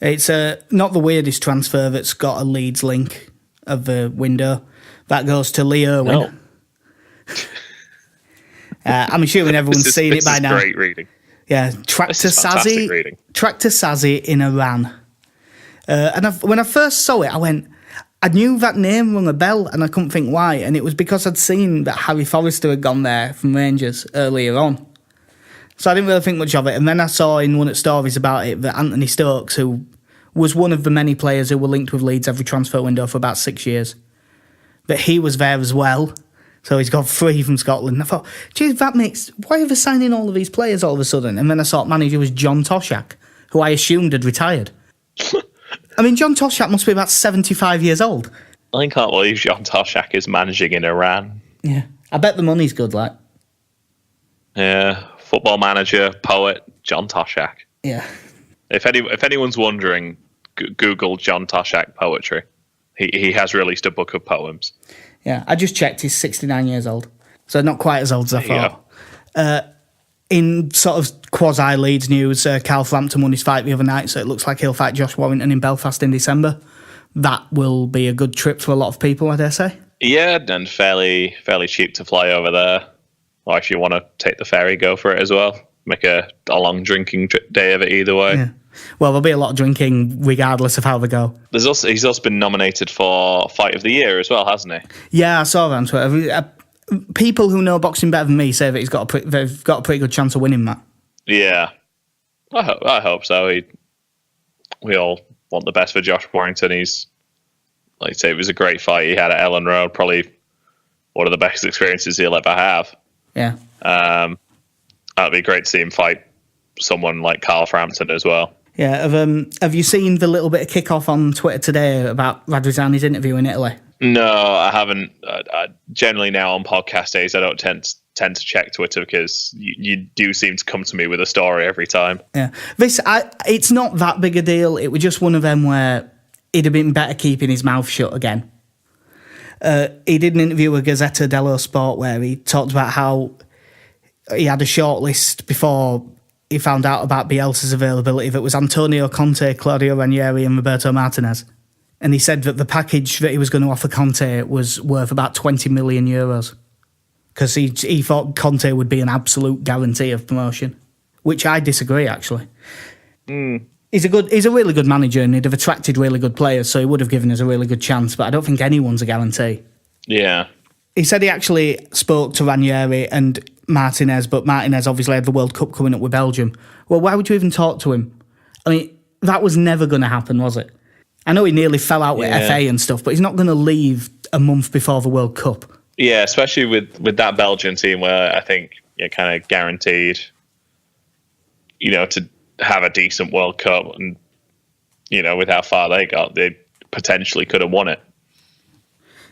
It's not the weirdest transfer that's got a Leeds link of the window. That goes to Lee Irwin. No. I'm assuming everyone's seen it by now. Great reading. Yeah, Tractor Sazi in Iran. And when I first saw it, I knew that name rung a bell and I couldn't think why. And it was because I'd seen that Harry Forrester had gone there from Rangers earlier on. So I didn't really think much of it. And then I saw in one of the stories about it that Anthony Stokes, who was one of the many players who were linked with Leeds every transfer window for about 6 years, that he was there as well. So he's got 3 from Scotland. And I thought, geez, why are they signing all of these players all of a sudden? And then I saw manager was John Toshak, who I assumed had retired. I mean, John Toshak must be about 75 years old. I can't believe John Toshak is managing in Iran. Yeah. I bet the money's good, like. Yeah. Football manager, poet, John Toshak. Yeah. If anyone's wondering, Google John Toshak poetry. He has released a book of poems. Yeah, I just checked. He's 69 years old, so not quite as old as I thought. in sort of quasi-Leeds news, Carl Frampton won his fight the other night, so it looks like he'll fight Josh Warrington in Belfast in December. That will be a good trip for a lot of people, I dare say. Yeah, and fairly cheap to fly over there. Or if you want to take the ferry, go for it as well. Make a long drinking day of it either way. Yeah. Well, there'll be a lot of drinking regardless of how they go. He's also been nominated for Fight of the Year as well, hasn't he? Yeah, I saw that on Twitter. People who know boxing better than me say that they've got a pretty good chance of winning that. Yeah, I hope so. We all want the best for Josh Warrington. He's, like you say, it was a great fight he had at Ellen Road. Probably one of the best experiences he'll ever have. Yeah. That'd be great to see him fight someone like Carl Frampton as well. Yeah. Have you seen the little bit of kick-off on Twitter today about Radrizzani's interview in Italy? No, I haven't. Generally now on podcast days, I don't tend to check Twitter because you do seem to come to me with a story every time. Yeah. It's not that big a deal. It was just one of them where he'd have been better keeping his mouth shut again. He did an interview with Gazzetta dello Sport where he talked about how he had a short list before he found out about Bielsa's availability that was Antonio Conte, Claudio Ranieri and Roberto Martinez. And he said that the package that he was going to offer Conte was worth about 20 million euros because he thought Conte would be an absolute guarantee of promotion, which I disagree, actually. He's a really good manager and he'd have attracted really good players, so he would have given us a really good chance, but I don't think anyone's a guarantee. Yeah. He said he actually spoke to Ranieri and Martinez, but Martinez obviously had the World Cup coming up with Belgium. Well, why would you even talk to him? I mean, that was never going to happen, was it? I know he nearly fell out with FA and stuff, but he's not going to leave a month before the World Cup. Yeah, especially with that Belgian team where I think you're kind of guaranteed, to have a decent World Cup. And, with how far they got, they potentially could have won it.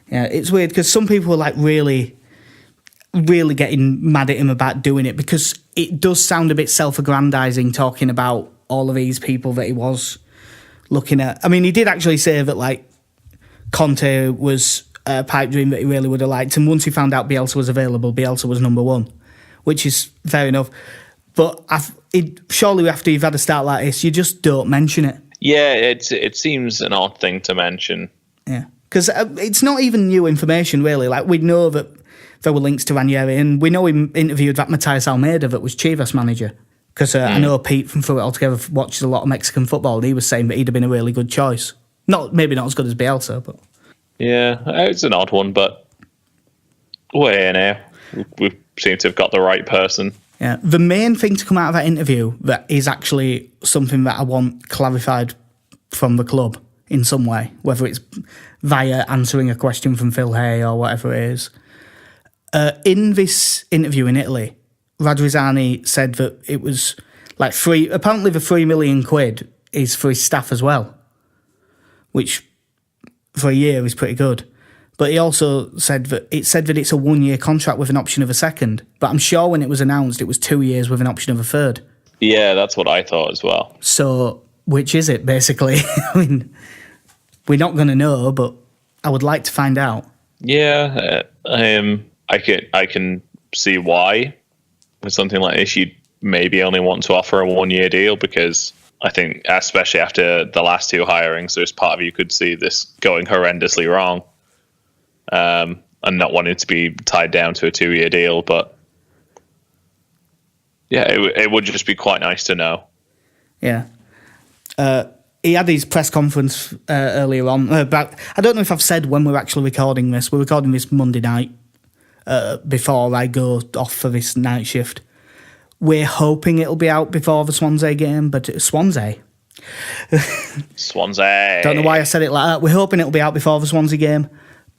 Yeah, it's weird because some people were like really, really getting mad at him about doing it because it does sound a bit self-aggrandizing talking about all of these people that he was looking at. I mean, he did actually say that, like, Conte was a pipe dream that he really would have liked. And once he found out Bielsa was available, Bielsa was number one, which is fair enough. But surely after you've had a start like this, you just don't mention it. Yeah, it seems an odd thing to mention. Yeah, because it's not even new information, really. Like, we know that there were links to Ranieri, and we know he interviewed that Matias Almeida that was Chivas manager. Because I know Pete from Through It All Together watches a lot of Mexican football, and he was saying that he'd have been a really good choice. Maybe not as good as Bielsa, but... Yeah, it's an odd one, but we're here now. We seem to have got the right person. Yeah, the main thing to come out of that interview that is actually something that I want clarified from the club in some way, whether it's via answering a question from Phil Hay or whatever it is. In this interview in Italy, Radrizzani said that it was like apparently the £3 million is for his staff as well, which for a year is pretty good. But he also said that it's a 1-year contract with an option of a second. But I'm sure when it was announced, it was 2 years with an option of a third. Yeah, that's what I thought as well. So, which is it, basically? I mean, we're not going to know, but I would like to find out. Yeah, I can see why with something like this you'd maybe only want to offer a 1-year deal, because I think, especially after the last two hirings, there's part of you could see this going horrendously wrong. And not wanting to be tied down to a 2-year deal, but yeah, it would just be quite nice to know. Yeah. He had his press conference earlier on. But I don't know if I've said when we're actually recording this. We're recording this Monday night before I go off for this night shift. We're hoping it'll be out before the Swansea game, but Swansea. Don't know why I said it like that. We're hoping it'll be out before the Swansea game,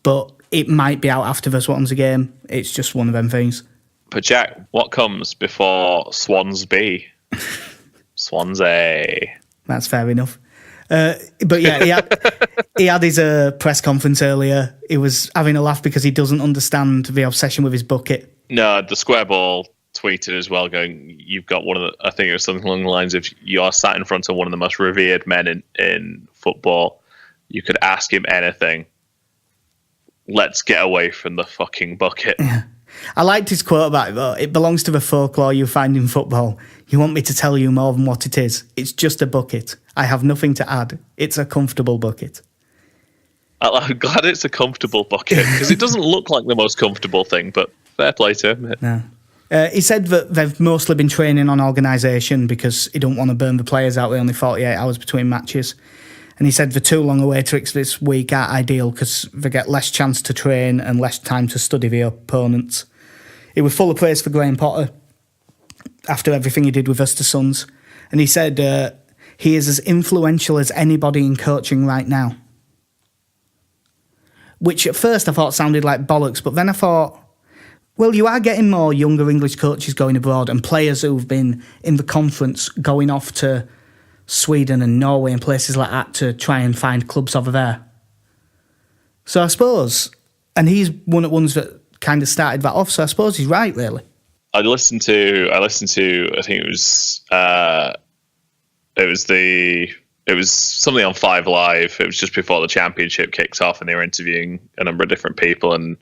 but it might be out after the Swansea game. It's just one of them things. But Jack, what comes before Swansea? Swansea. That's fair enough. But yeah, he had his press conference earlier. He was having a laugh because he doesn't understand the obsession with his bucket. No, the square ball tweeted as well, going, you've got one of the, I think it was something along the lines of, you are sat in front of one of the most revered men in football. You could ask him anything. Let's get away from the fucking bucket. Yeah. I liked his quote about it, though. It belongs to the folklore you find in football. You want me to tell you more than what it is. It's just a bucket. I have nothing to add. It's a comfortable bucket. I'm glad it's a comfortable bucket, because it doesn't look like the most comfortable thing, but fair play to him. No. He said that they've mostly been training on organisation because he don't want to burn the players out with only 48 hours between matches. And he said the too long away tricks this week aren't ideal because they get less chance to train and less time to study the opponents. He was full of praise for Graham Potter after everything he did with us, the Suns. And he said he is as influential as anybody in coaching right now. Which at first I thought sounded like bollocks, but then I thought, well, you are getting more younger English coaches going abroad and players who've been in the conference going off to Sweden and Norway and places like that to try and find clubs over there. So I suppose, and he's one of the ones that kind of started that off, so I suppose he's right, really. I listened to I think it was something on 5 Live. It was just before the championship kicked off and they were interviewing a number of different people, and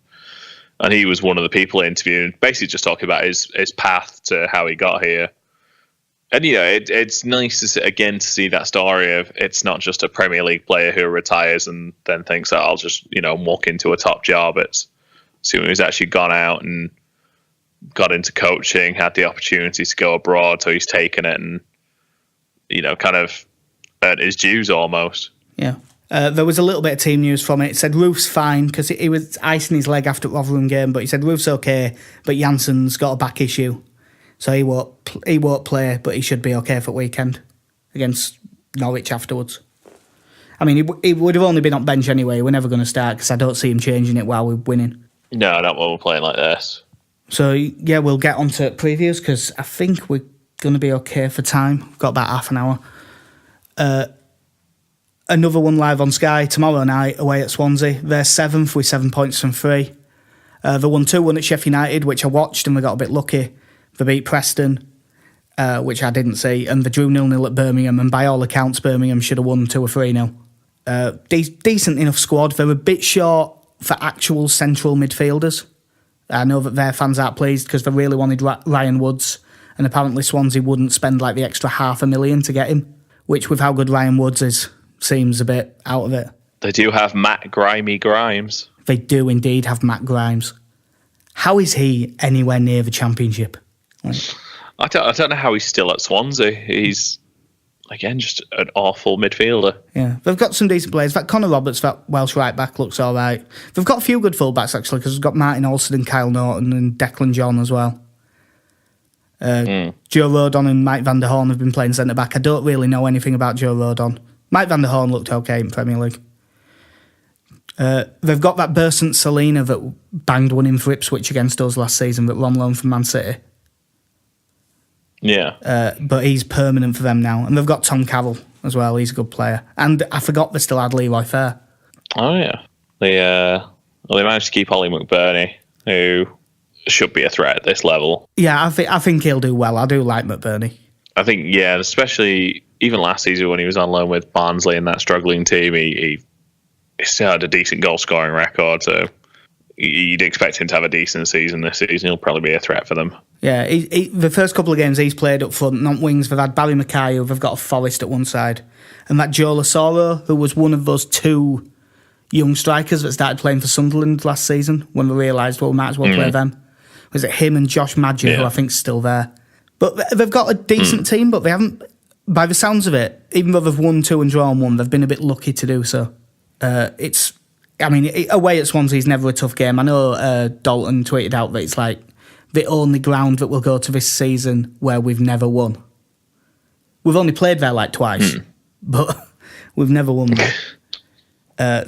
he was one of the people interviewed, basically just talking about his path to how he got here. And, it's nice to see that story of it's not just a Premier League player who retires and then thinks that I'll just, walk into a top job. It's someone who's actually gone out and got into coaching, had the opportunity to go abroad, so he's taken it and, kind of earned his dues almost. Yeah. There was a little bit of team news from it. It said Roof's fine because he was icing his leg after the Rotherham game, but he said Roof's okay, but Jansen's got a back issue. So he won't play, but he should be okay for the weekend against Norwich afterwards. I mean, he would have only been on bench anyway. We're never going to start because I don't see him changing it while we're winning. No, not when we're playing like this. So, yeah, we'll get on to previews because I think we're going to be okay for time. We've got about half an hour. Another one live on Sky tomorrow night away at Swansea. They're 7th with 7 points from 3. They won 2-1 at Sheffield United, which I watched and we got a bit lucky. They beat Preston, which I didn't see, and they drew 0-0 at Birmingham, and by all accounts, Birmingham should have won 2 or 3-0. Decent enough squad. They're a bit short for actual central midfielders. I know that their fans aren't pleased because they really wanted Ryan Woods, and apparently Swansea wouldn't spend like the extra $500,000 to get him, which with how good Ryan Woods is, seems a bit out of it. They do have Matt Grimes. They do indeed have Matt Grimes. How is he anywhere near the Championship? I don't know how he's still at Swansea. He's, again, just an awful midfielder. Yeah, they've got some decent players. That Connor Roberts, that Welsh right back, looks all right. They've got a few good fullbacks, actually, because they've got Martin Olsen and Kyle Norton and Declan John as well. Joe Rodon and Mike van der Horn have been playing centre-back. I don't really know anything about Joe Rodon. Mike van der Horn looked okay in Premier League. They've got that Bersant Salina that banged one in for Ipswich against us last season that were on loan from Man City. Yeah. But he's permanent for them now. And they've got Tom Carroll as well. He's a good player. And I forgot they still had Leroy Fair. Oh, yeah. They managed to keep Ollie McBurney, who should be a threat at this level. Yeah, I think he'll do well. I do like McBurney. I think, yeah, especially even last season when he was on loan with Barnsley and that struggling team, he still had a decent goal-scoring record, so you'd expect him to have a decent season this season. He'll probably be a threat for them. Yeah, the first couple of games he's played up front, not wings, they've had Barry Mackay, who they've got a Forest at one side, and that Joe Lasoro, who was one of those 2 young strikers that started playing for Sunderland last season when we realised, well, we might as well play them. Was it him and Josh Madger, who I think's still there? But they've got a decent team, but they haven't, by the sounds of it, even though they've won 2 and drawn 1, they've been a bit lucky to do so. Away at Swansea's never a tough game. I know Dalton tweeted out that it's like the only ground that we'll go to this season where we've never won. We've only played there like twice, but we've never won there. I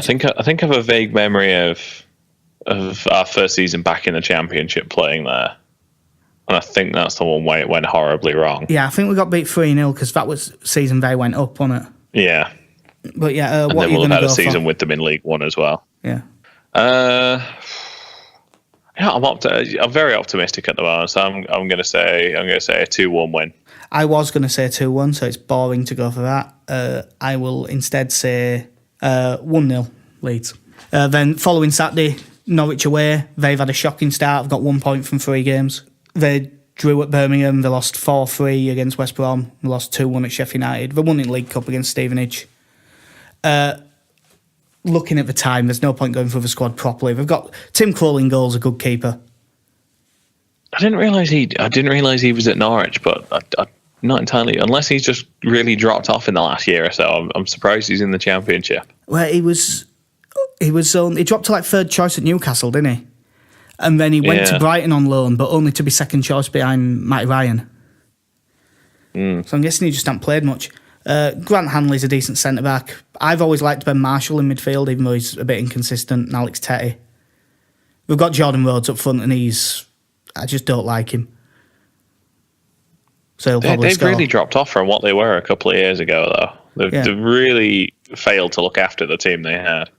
think I have a vague memory of our first season back in the Championship playing there. And I think that's the one way it went horribly wrong. Yeah, I think we got beat 3-0 because that was season they went up, wasn't it? Yeah. But yeah, what and then are you we'll going to have go had a season for? with them in League One as well. Yeah. I'm very optimistic at the moment, so I'm going to say a 2-1 win. I was going to say 2-1, so it's boring to go for that. I will instead say 1-0 Leeds. Then following Saturday, Norwich away, they've had a shocking start. I've got 1 point from 3 games. They drew at Birmingham. They lost 4-3 against West Brom. They lost 2-1 at Sheffield United. They won in League Cup against Stevenage. Looking at the time, there's no point going through the squad properly. They've got Tim Krul in goals, a good keeper. I didn't realise he was at Norwich, but I not entirely. Unless he's just really dropped off in the last year or so. I'm surprised he's in the Championship. Well, he dropped to like third choice at Newcastle, didn't he? And then he went to Brighton on loan, but only to be second choice behind Matty Ryan. So I'm guessing he just hasn't played much. Grant Hanley's a decent centre-back. I've always liked Ben Marshall in midfield, even though he's a bit inconsistent, and Alex Tetty. We've got Jordan Rhodes up front, and I just don't like him. So he'll probably they've score. really dropped off from what they were a couple of years ago, though. They've really failed to look after the team they had.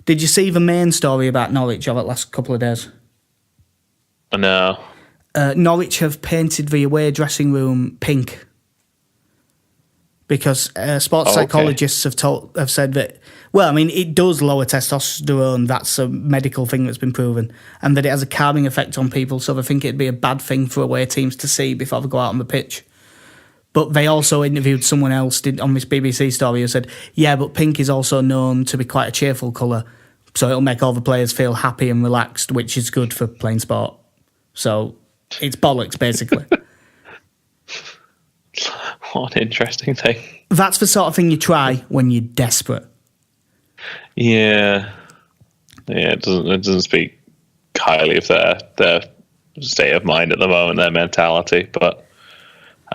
Did you see the main story about Norwich over the last couple of days? No. Norwich have painted the away dressing room pink because sports psychologists have said that, well, I mean, it does lower testosterone. That's a medical thing that's been proven, and that it has a calming effect on people. So they think it'd be a bad thing for away teams to see before they go out on the pitch. But they also interviewed someone else on this BBC story who said, yeah, but pink is also known to be quite a cheerful colour, so it'll make all the players feel happy and relaxed, which is good for playing sport. So it's bollocks, basically. What an interesting thing. That's the sort of thing you try when you're desperate. Yeah. It doesn't speak highly of their state of mind at the moment, their mentality, but...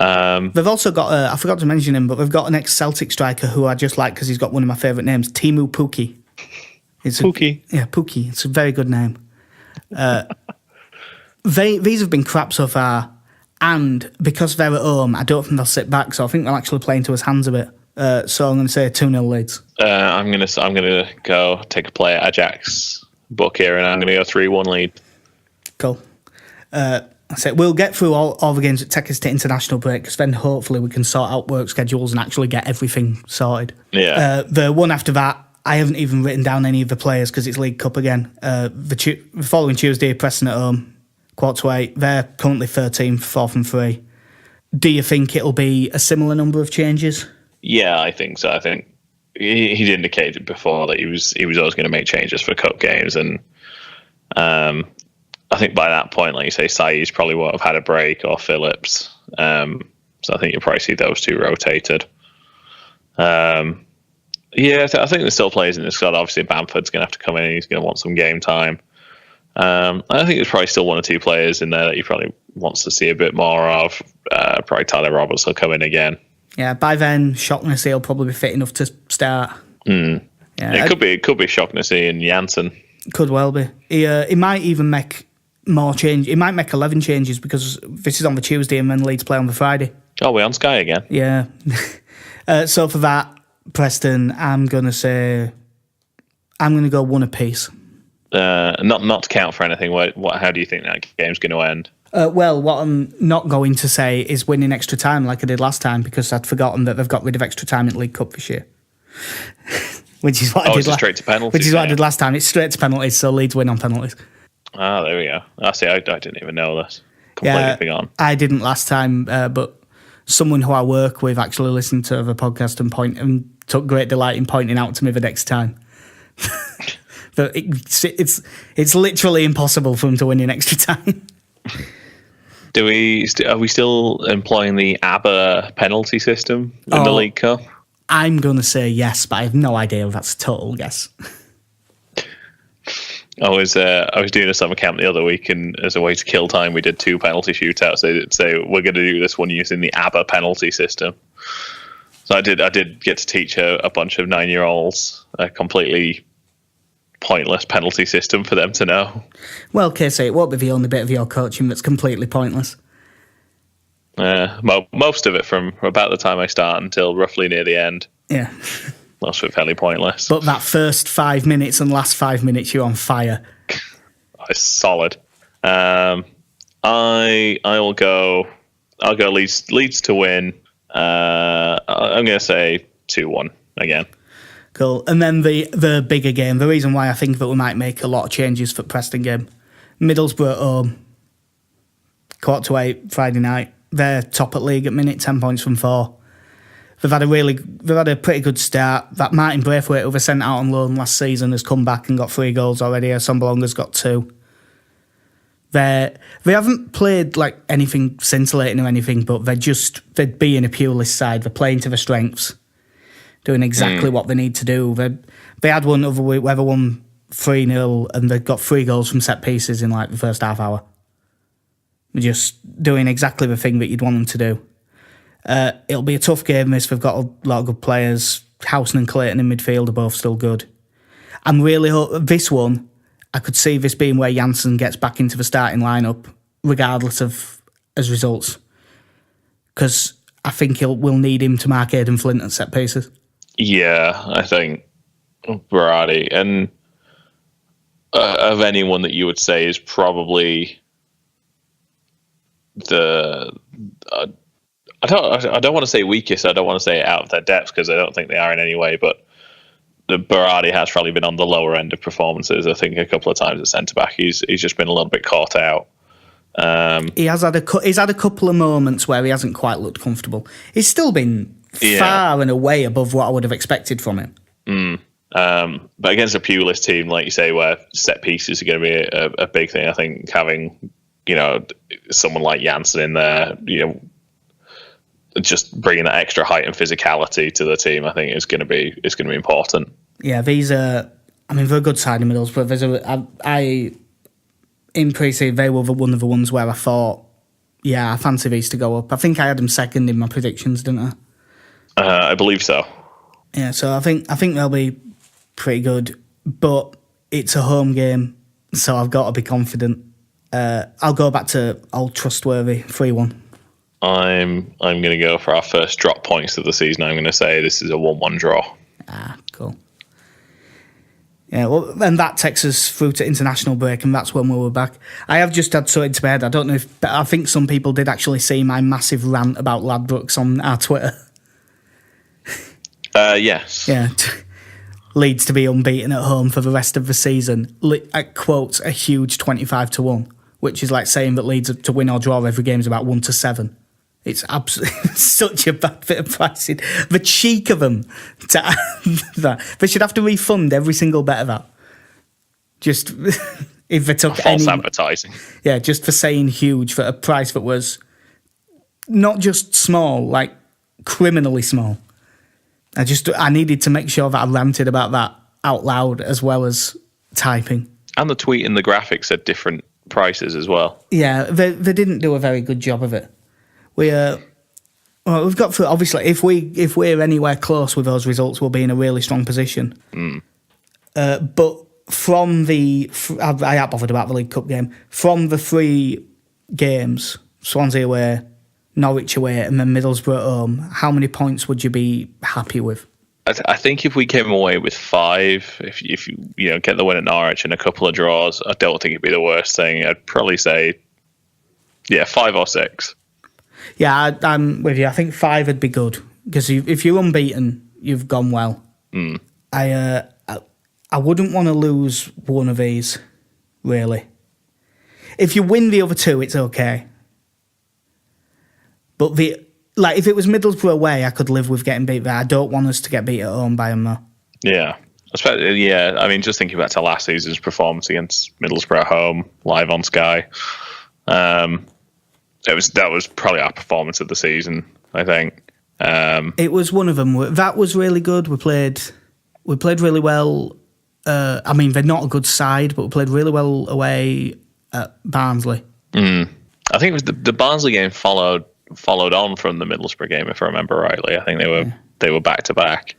They've also got, I forgot to mention him, but they've got an ex-Celtic striker who I just like because he's got one of my favourite names, Timu Pukki. Pukki? Pukki. It's a very good name. These have been crap so far, and because they're at home, I don't think they'll sit back, so I think they'll actually play into his hands a bit. So I'm going to say 2-0 Leeds. I'm going to go take a play at Ajax book here, and I'm going to go 3-1 lead. Cool. So we'll get through all the games that take us to international break, because then hopefully we can sort out work schedules and actually get everything sorted. Yeah. The one after that, I haven't even written down any of the players because it's League Cup again. The following Tuesday, Preston at home, 7:45. They're currently 13th, 4th and 3. Do you think it'll be a similar number of changes? Yeah, I think so. I think he'd indicated before that he was always going to make changes for cup games, and I think by that point, like you say, Saiz probably won't have had a break, or Phillips. So I think you'll probably see those two rotated. I think there's still players in the squad. Obviously, Bamford's going to have to come in. He's going to want some game time. I think there's probably still 1 or 2 players in there that he probably wants to see a bit more of. Probably Tyler Roberts will come in again. Yeah, by then, Shaughnessy will probably be fit enough to start. Yeah, it could be Shaughnessy and Janssen. Could well be. He might even make more change. He might make 11 changes because this is on the Tuesday and then Leeds play on the Friday. Oh, we're on Sky again. Yeah. So for that, Preston, I'm going to go 1 apiece. Not to count for anything. How do you think that game's going to end? Well, what I'm not going to say is winning extra time like I did last time, because I'd forgotten that they've got rid of extra time in League Cup this year. Which is what I did. Straight to penalties. Which is what I did last time. It's straight to penalties, so Leeds win on penalties. Ah, there we go. I see. I didn't even know this. Completely forgotten. I didn't last time, but someone who I work with actually listened to the podcast and took great delight in pointing out to me the next time. But it's literally impossible for them to win in extra time. Are we still employing the ABBA penalty system in the League Cup? I'm going to say yes, but I have no idea if that's a total guess. I was doing a summer camp the other week, and as a way to kill time, we did 2 penalty shootouts. They did say we're going to do this one using the ABBA penalty system. So I did get to teach a bunch of 9-year-olds a completely pointless penalty system for them to know. Well, Casey, it won't be the only bit of your coaching that's completely pointless. Most of it from about the time I start until roughly near the end. Yeah. Most of it fairly pointless. But that first 5 minutes and last 5 minutes, you're on fire. It's solid. I'll go Leeds to win. I'm going to say 2-1 again. Cool. And then the bigger game, the reason why I think that we might make a lot of changes for Preston game, Middlesbrough at home, 7:45 Friday night. They're top at league at minute, 10 points from 4. They've had a pretty good start. That Martin Braithwaite, who they sent out on loan last season, has come back and got 3 goals already. Assombalonga's got 2. They haven't played like anything scintillating or anything, but they're being a pure list side. They're playing to their strengths, doing exactly what they need to do. They had one other week where they won 3-0 and they got 3 goals from set pieces in like the first half hour. They're just doing exactly the thing that you'd want them to do. It'll be a tough game, this. They've got a lot of good players. Howson and Clayton in midfield are both still good. I'm really this one, I could see this being where Janssen gets back into the starting lineup, regardless of his results. Because I think we'll need him to mark Aidan Flint at set pieces. Yeah, I think Berardi. And of anyone that you would say is probably the... I don't want to say weakest. I don't want to say out of their depth because I don't think they are in any way. But the Berardi has probably been on the lower end of performances. I think a couple of times at centre back, he's just been a little bit caught out. He's had a couple of moments where he hasn't quite looked comfortable. He's still been far and away above what I would have expected from him. But against a Pulis team, like you say, where set pieces are going to be a big thing, I think having someone like Janssen in there, just bringing that extra height and physicality to the team, I think is going to be important. Yeah, these are. I mean, they're a good side in Middlesbrough. In pre-season, they were one of the ones where I thought, I fancy these to go up. I think I had them second in my predictions, didn't I? I believe so. Yeah, so I think they'll be pretty good, but it's a home game, so I've got to be confident. I'll go back to old trustworthy 3-1. I'm going to go for our first drop points of the season. I'm going to say this is a 1-1 draw. Cool. Yeah, well, and that takes us through to international break, and that's when we were back. I have just had something to bed. I don't know I think some people did actually see my massive rant about Ladbrokes on our Twitter. Yes. Yeah. Leeds to be unbeaten at home for the rest of the season. Quotes a huge 25-1, which is like saying that Leeds to win or draw every game is about 1-7. It's absolutely such a bad bit of pricing. The cheek of them to add that. They should have to refund every single bet of that. Just if they took false advertising. Yeah, just for saying huge for a price that was not just small, like criminally small. I needed to make sure that I ranted about that out loud as well as typing. And the tweet and the graphics at different prices as well. Yeah, they didn't do a very good job of it. We've got to, obviously, if we're anywhere close with those results, we'll be in a really strong position. But from I ain't bothered about the League Cup game. From the 3 games, Swansea away, Norwich away, and then Middlesbrough at home, how many points would you be happy with? I think if we came away with 5, if you get the win at Norwich and a couple of draws, I don't think it'd be the worst thing. I'd probably say, 5 or 6. Yeah, I'm with you. I think 5 would be good because if you're unbeaten, you've gone well. I wouldn't want to lose one of these, really. If you win the other 2, it's okay. But if it was Middlesbrough away, I could live with getting beat there. I don't want us to get beat at home by them though. Yeah. I mean, just thinking back to last season's performance against Middlesbrough at home, live on Sky. That was probably our performance of the season, I think. It was one of them. That was really good. We played really well. I mean, they're not a good side, but we played really well away at Barnsley. I think it was the Barnsley game followed on from the Middlesbrough game, if I remember rightly. I think they were back to back.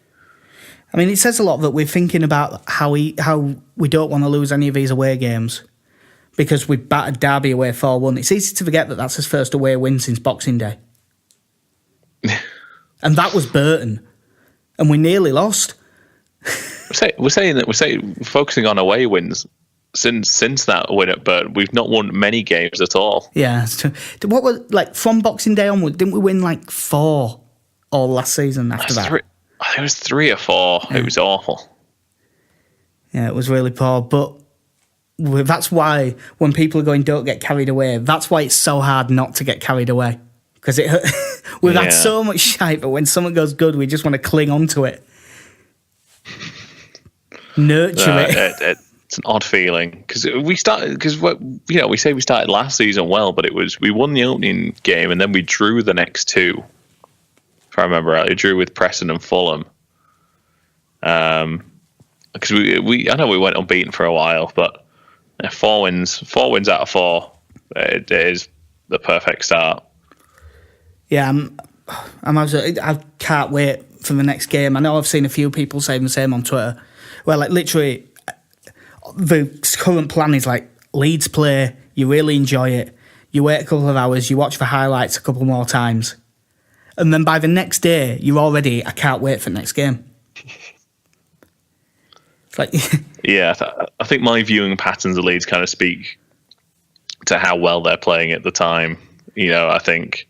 I mean, it says a lot that we're thinking about how we don't want to lose any of these away games because we battered Derby away 4-1. It's easy to forget that that's his first away win since Boxing Day. And that was Burton. And we nearly lost. We're focusing on away wins since that win at Burton. We've not won many games at all. Yeah. What was from Boxing Day onward? Didn't we win 4 all last season after that? I think it was 3 or 4. Yeah. It was awful. Yeah, it was really poor. But that's why when people are going, don't get carried away, that's why it's so hard not to get carried away. Because we've had so much shite, but when something goes good, we just want to cling on to it. Nurture it. It's an odd feeling because we say we started last season well, but we won the opening game and then we drew the next 2. If I remember right, we drew with Preston and Fulham. Because I know we went unbeaten for a while, but 4 wins out of 4, it is the perfect start. Yeah, I can't wait for the next game. I know I've seen a few people saying the same on Twitter. Well, like literally, the current plan is like Leeds play, you really enjoy it, you wait a couple of hours, you watch the highlights a couple more times, and then by the next day, you're already, I can't wait for the next game. Like, yeah, I think my viewing patterns of Leeds kind of speak to how well they're playing at the time. I think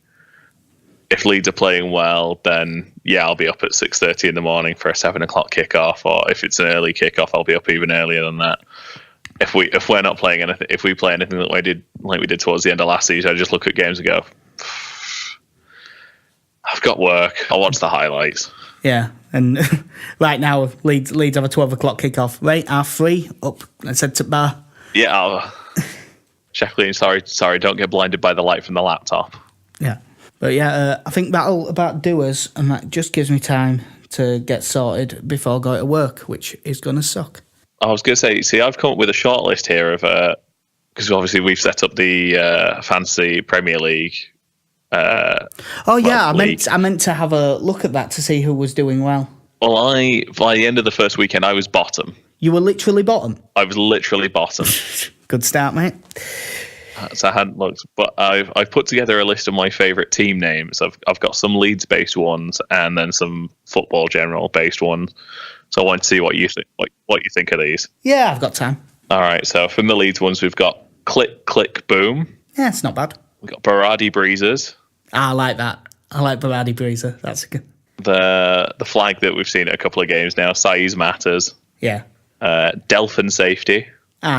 if Leeds are playing well, then yeah, I'll be up at 6:30 in the morning for a 7 o'clock kickoff, or if it's an early kickoff, I'll be up even earlier than that. If we're not playing anything, if we play anything like we did towards the end of last season, I just look at games and go, I've got work. I'll watch the highlights. Yeah, and right now Leeds have a 12 o'clock kickoff. Right, R3 up and said to bar. Yeah, Sheffield, sorry, don't get blinded by the light from the laptop. Yeah. But yeah, I think that'll about do us, and that just gives me time to get sorted before going to work, which is going to suck. I was going to say, I've come up with a short list here of, because obviously we've set up the Fantasy Premier League. I meant to have a look at that to see who was doing well. Well, by the end of the first weekend, I was bottom. You were literally bottom? I was literally bottom. Good start, mate. So I hadn't looked, but I've put together a list of my favourite team names. I've got some Leeds-based ones and then some Football General-based ones. So I want to see what you think of these. Yeah, I've got time. All right. So from the Leeds ones, we've got Click Click Boom. Yeah, it's not bad. We've got Baradi Breezers. I like that. I like Baradi Breezer. That's good. The flag that we've seen at a couple of games now. Size Matters. Yeah. Delphin Safety.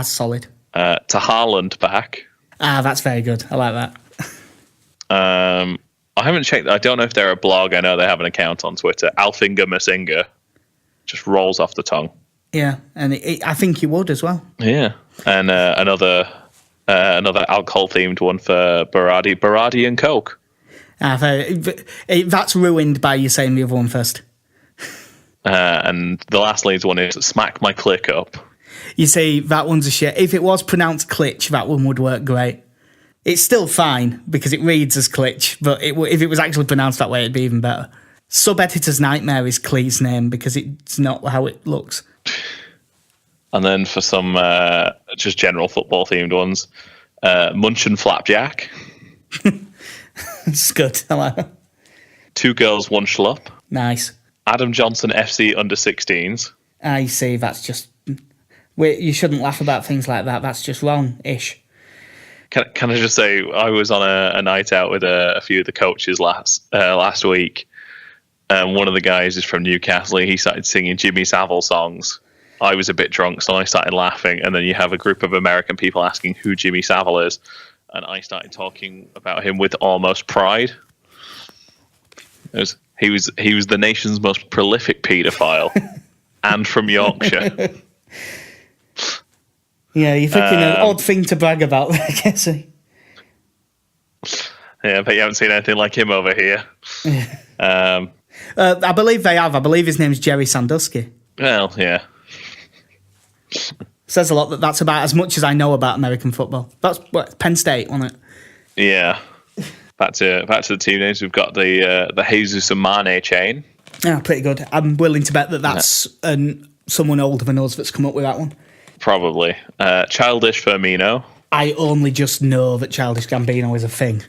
Solid. To Haaland back. That's very good. I like that. I haven't checked. I don't know if they're a blog. I know they have an account on Twitter. Alfinga Masinga. Just rolls off the tongue. Yeah, and I think you would as well. Yeah, and another alcohol-themed one for Baradi and Coke. That's ruined by you saying the other one first. And the last Leeds one is Smack My Click Up. You see, that one's a shit. If it was pronounced Klitsch, that one would work great. It's still fine because it reads as Klitsch, but if it was actually pronounced that way, it'd be even better. Sub-editor's nightmare is Cleet's name because it's not how it looks. And then for some just general football-themed ones, Munch and Flapjack. It's good. I like that. 2 Girls, 1 Schlup. Nice. Adam Johnson FC Under-16s. I see, that's just... You shouldn't laugh about things like that. That's just wrong-ish. Can I just say, I was on a night out with a few of the coaches last week. One of the guys is from Newcastle. He started singing Jimmy Savile songs. I was a bit drunk, so I started laughing. And then you have a group of American people asking who Jimmy Savile is. And I started talking about him with almost pride. He was the nation's most prolific paedophile and from Yorkshire. Yeah, you're thinking an odd thing to brag about, I guess. Yeah, but you haven't seen anything like him over here. I believe they have. I believe his name's Jerry Sandusky. Well, yeah. Says a lot that's about as much as I know about American football. That's Penn State, wasn't it? Yeah. Back to the team names. We've got the Jesus and Mane chain. Yeah, pretty good. I'm willing to bet that's someone older than us that's come up with that one. Probably. Childish Firmino. I only just know that Childish Gambino is a thing.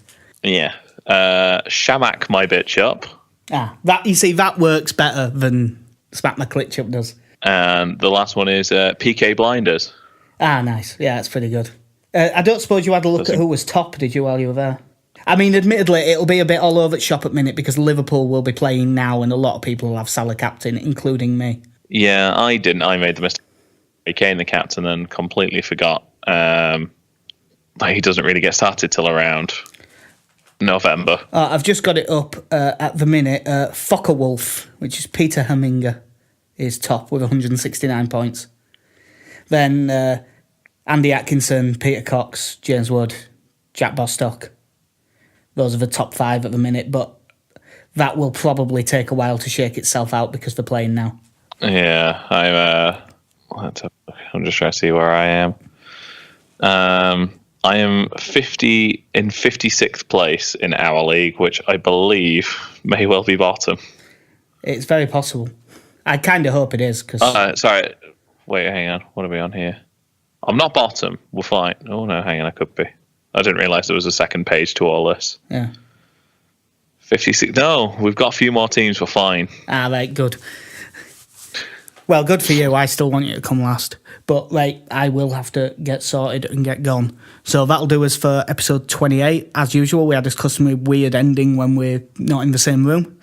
Yeah. Shamak My Bitch Up. That works better than Smack My Clitch Up does. And the last one is PK Blinders. Nice. Yeah, that's pretty good. I don't suppose you had a look at who was top, did you, while you were there? I mean, admittedly, it'll be a bit all over the shop at minute because Liverpool will be playing now and a lot of people will have Salah captain, including me. Yeah, I didn't. I made the mistake. He became the captain and completely forgot. He doesn't really get started till around November. I've just got it up at the minute. Fokker Wolf, which is Peter Heminger, is top with 169 points. Then Andy Atkinson, Peter Cox, James Wood, Jack Bostock. Those are the top 5 at the minute, but that will probably take a while to shake itself out because they're playing now. Yeah, I'm just trying to see where I am. I am 56th place in our league, which I believe may well be bottom. It's very possible. I kind of hope it is. Sorry. Wait, hang on. What are we on here? I'm not bottom. We're fine. Oh, no, hang on. I could be. I didn't realise there was a second page to all this. Yeah. 56. No, we've got a few more teams. We're fine. Right, good. Well, good for you. I still want you to come last. But, I will have to get sorted and get gone. So that'll do us for episode 28. As usual, we had this customary weird ending when we're not in the same room.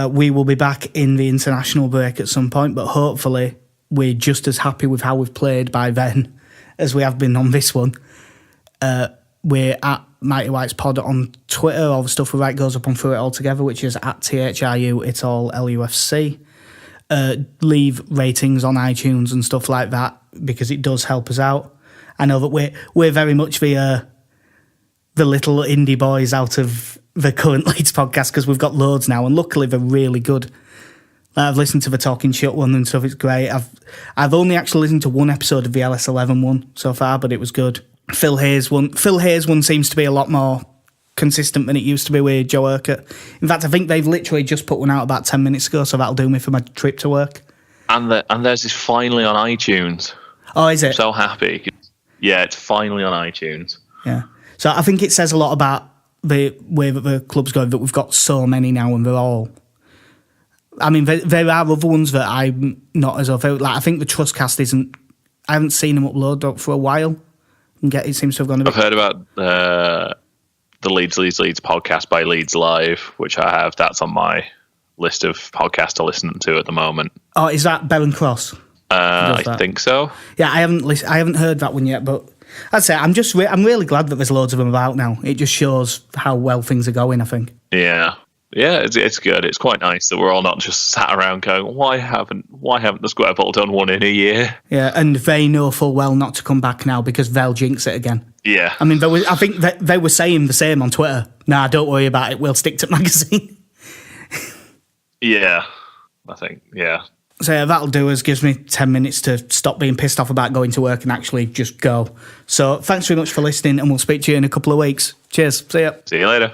We will be back in the international break at some point, but hopefully we're just as happy with how we've played by then as we have been on this one. We're at Mighty Whites Pod on Twitter. All the stuff we write goes up on Through It All Together, which is at THRU, it's all LUFC. Leave ratings on iTunes and stuff like that because it does help us out. I know that we're very much the little indie boys out of the current Leeds podcast because we've got loads now and luckily they're really good. I've listened to the Talking Shit one and stuff, it's great. I've only actually listened to one episode of the LS11 one so far, but it was good. Phil Hayes one seems to be a lot more consistent than it used to be with Joe Urquhart. In fact, I think they've literally just put one out about 10 minutes ago, so that'll do me for my trip to work. And there's this finally on iTunes. Oh, is it? I'm so happy. Yeah, it's finally on iTunes. Yeah. So I think it says a lot about the way that the club's going, that we've got so many now and they're all... I mean, there are other ones that I'm not as... I think the Trustcast isn't... I haven't seen them upload for a while. It seems to have gone a bit... I've heard about the Leeds podcast by Leeds Live, which I have. That's on my list of podcasts to listen to at the moment. Oh, is that Bell and Cross? I think so. Yeah, I haven't heard that one yet, but I'd say I'm really glad that there's loads of them about now. It just shows how well things are going, I think. Yeah, it's good. It's quite nice that we're all not just sat around going, why haven't the Square Ball done one in a year? Yeah, and they know full well not to come back now because they'll jinx it again. Yeah. I mean, I think they were saying the same on Twitter. Nah, don't worry about it. We'll stick to magazine. Yeah, I think, yeah. So yeah, that'll do us. Gives me 10 minutes to stop being pissed off about going to work and actually just go. So thanks very much for listening and we'll speak to you in a couple of weeks. Cheers. See ya. See you later.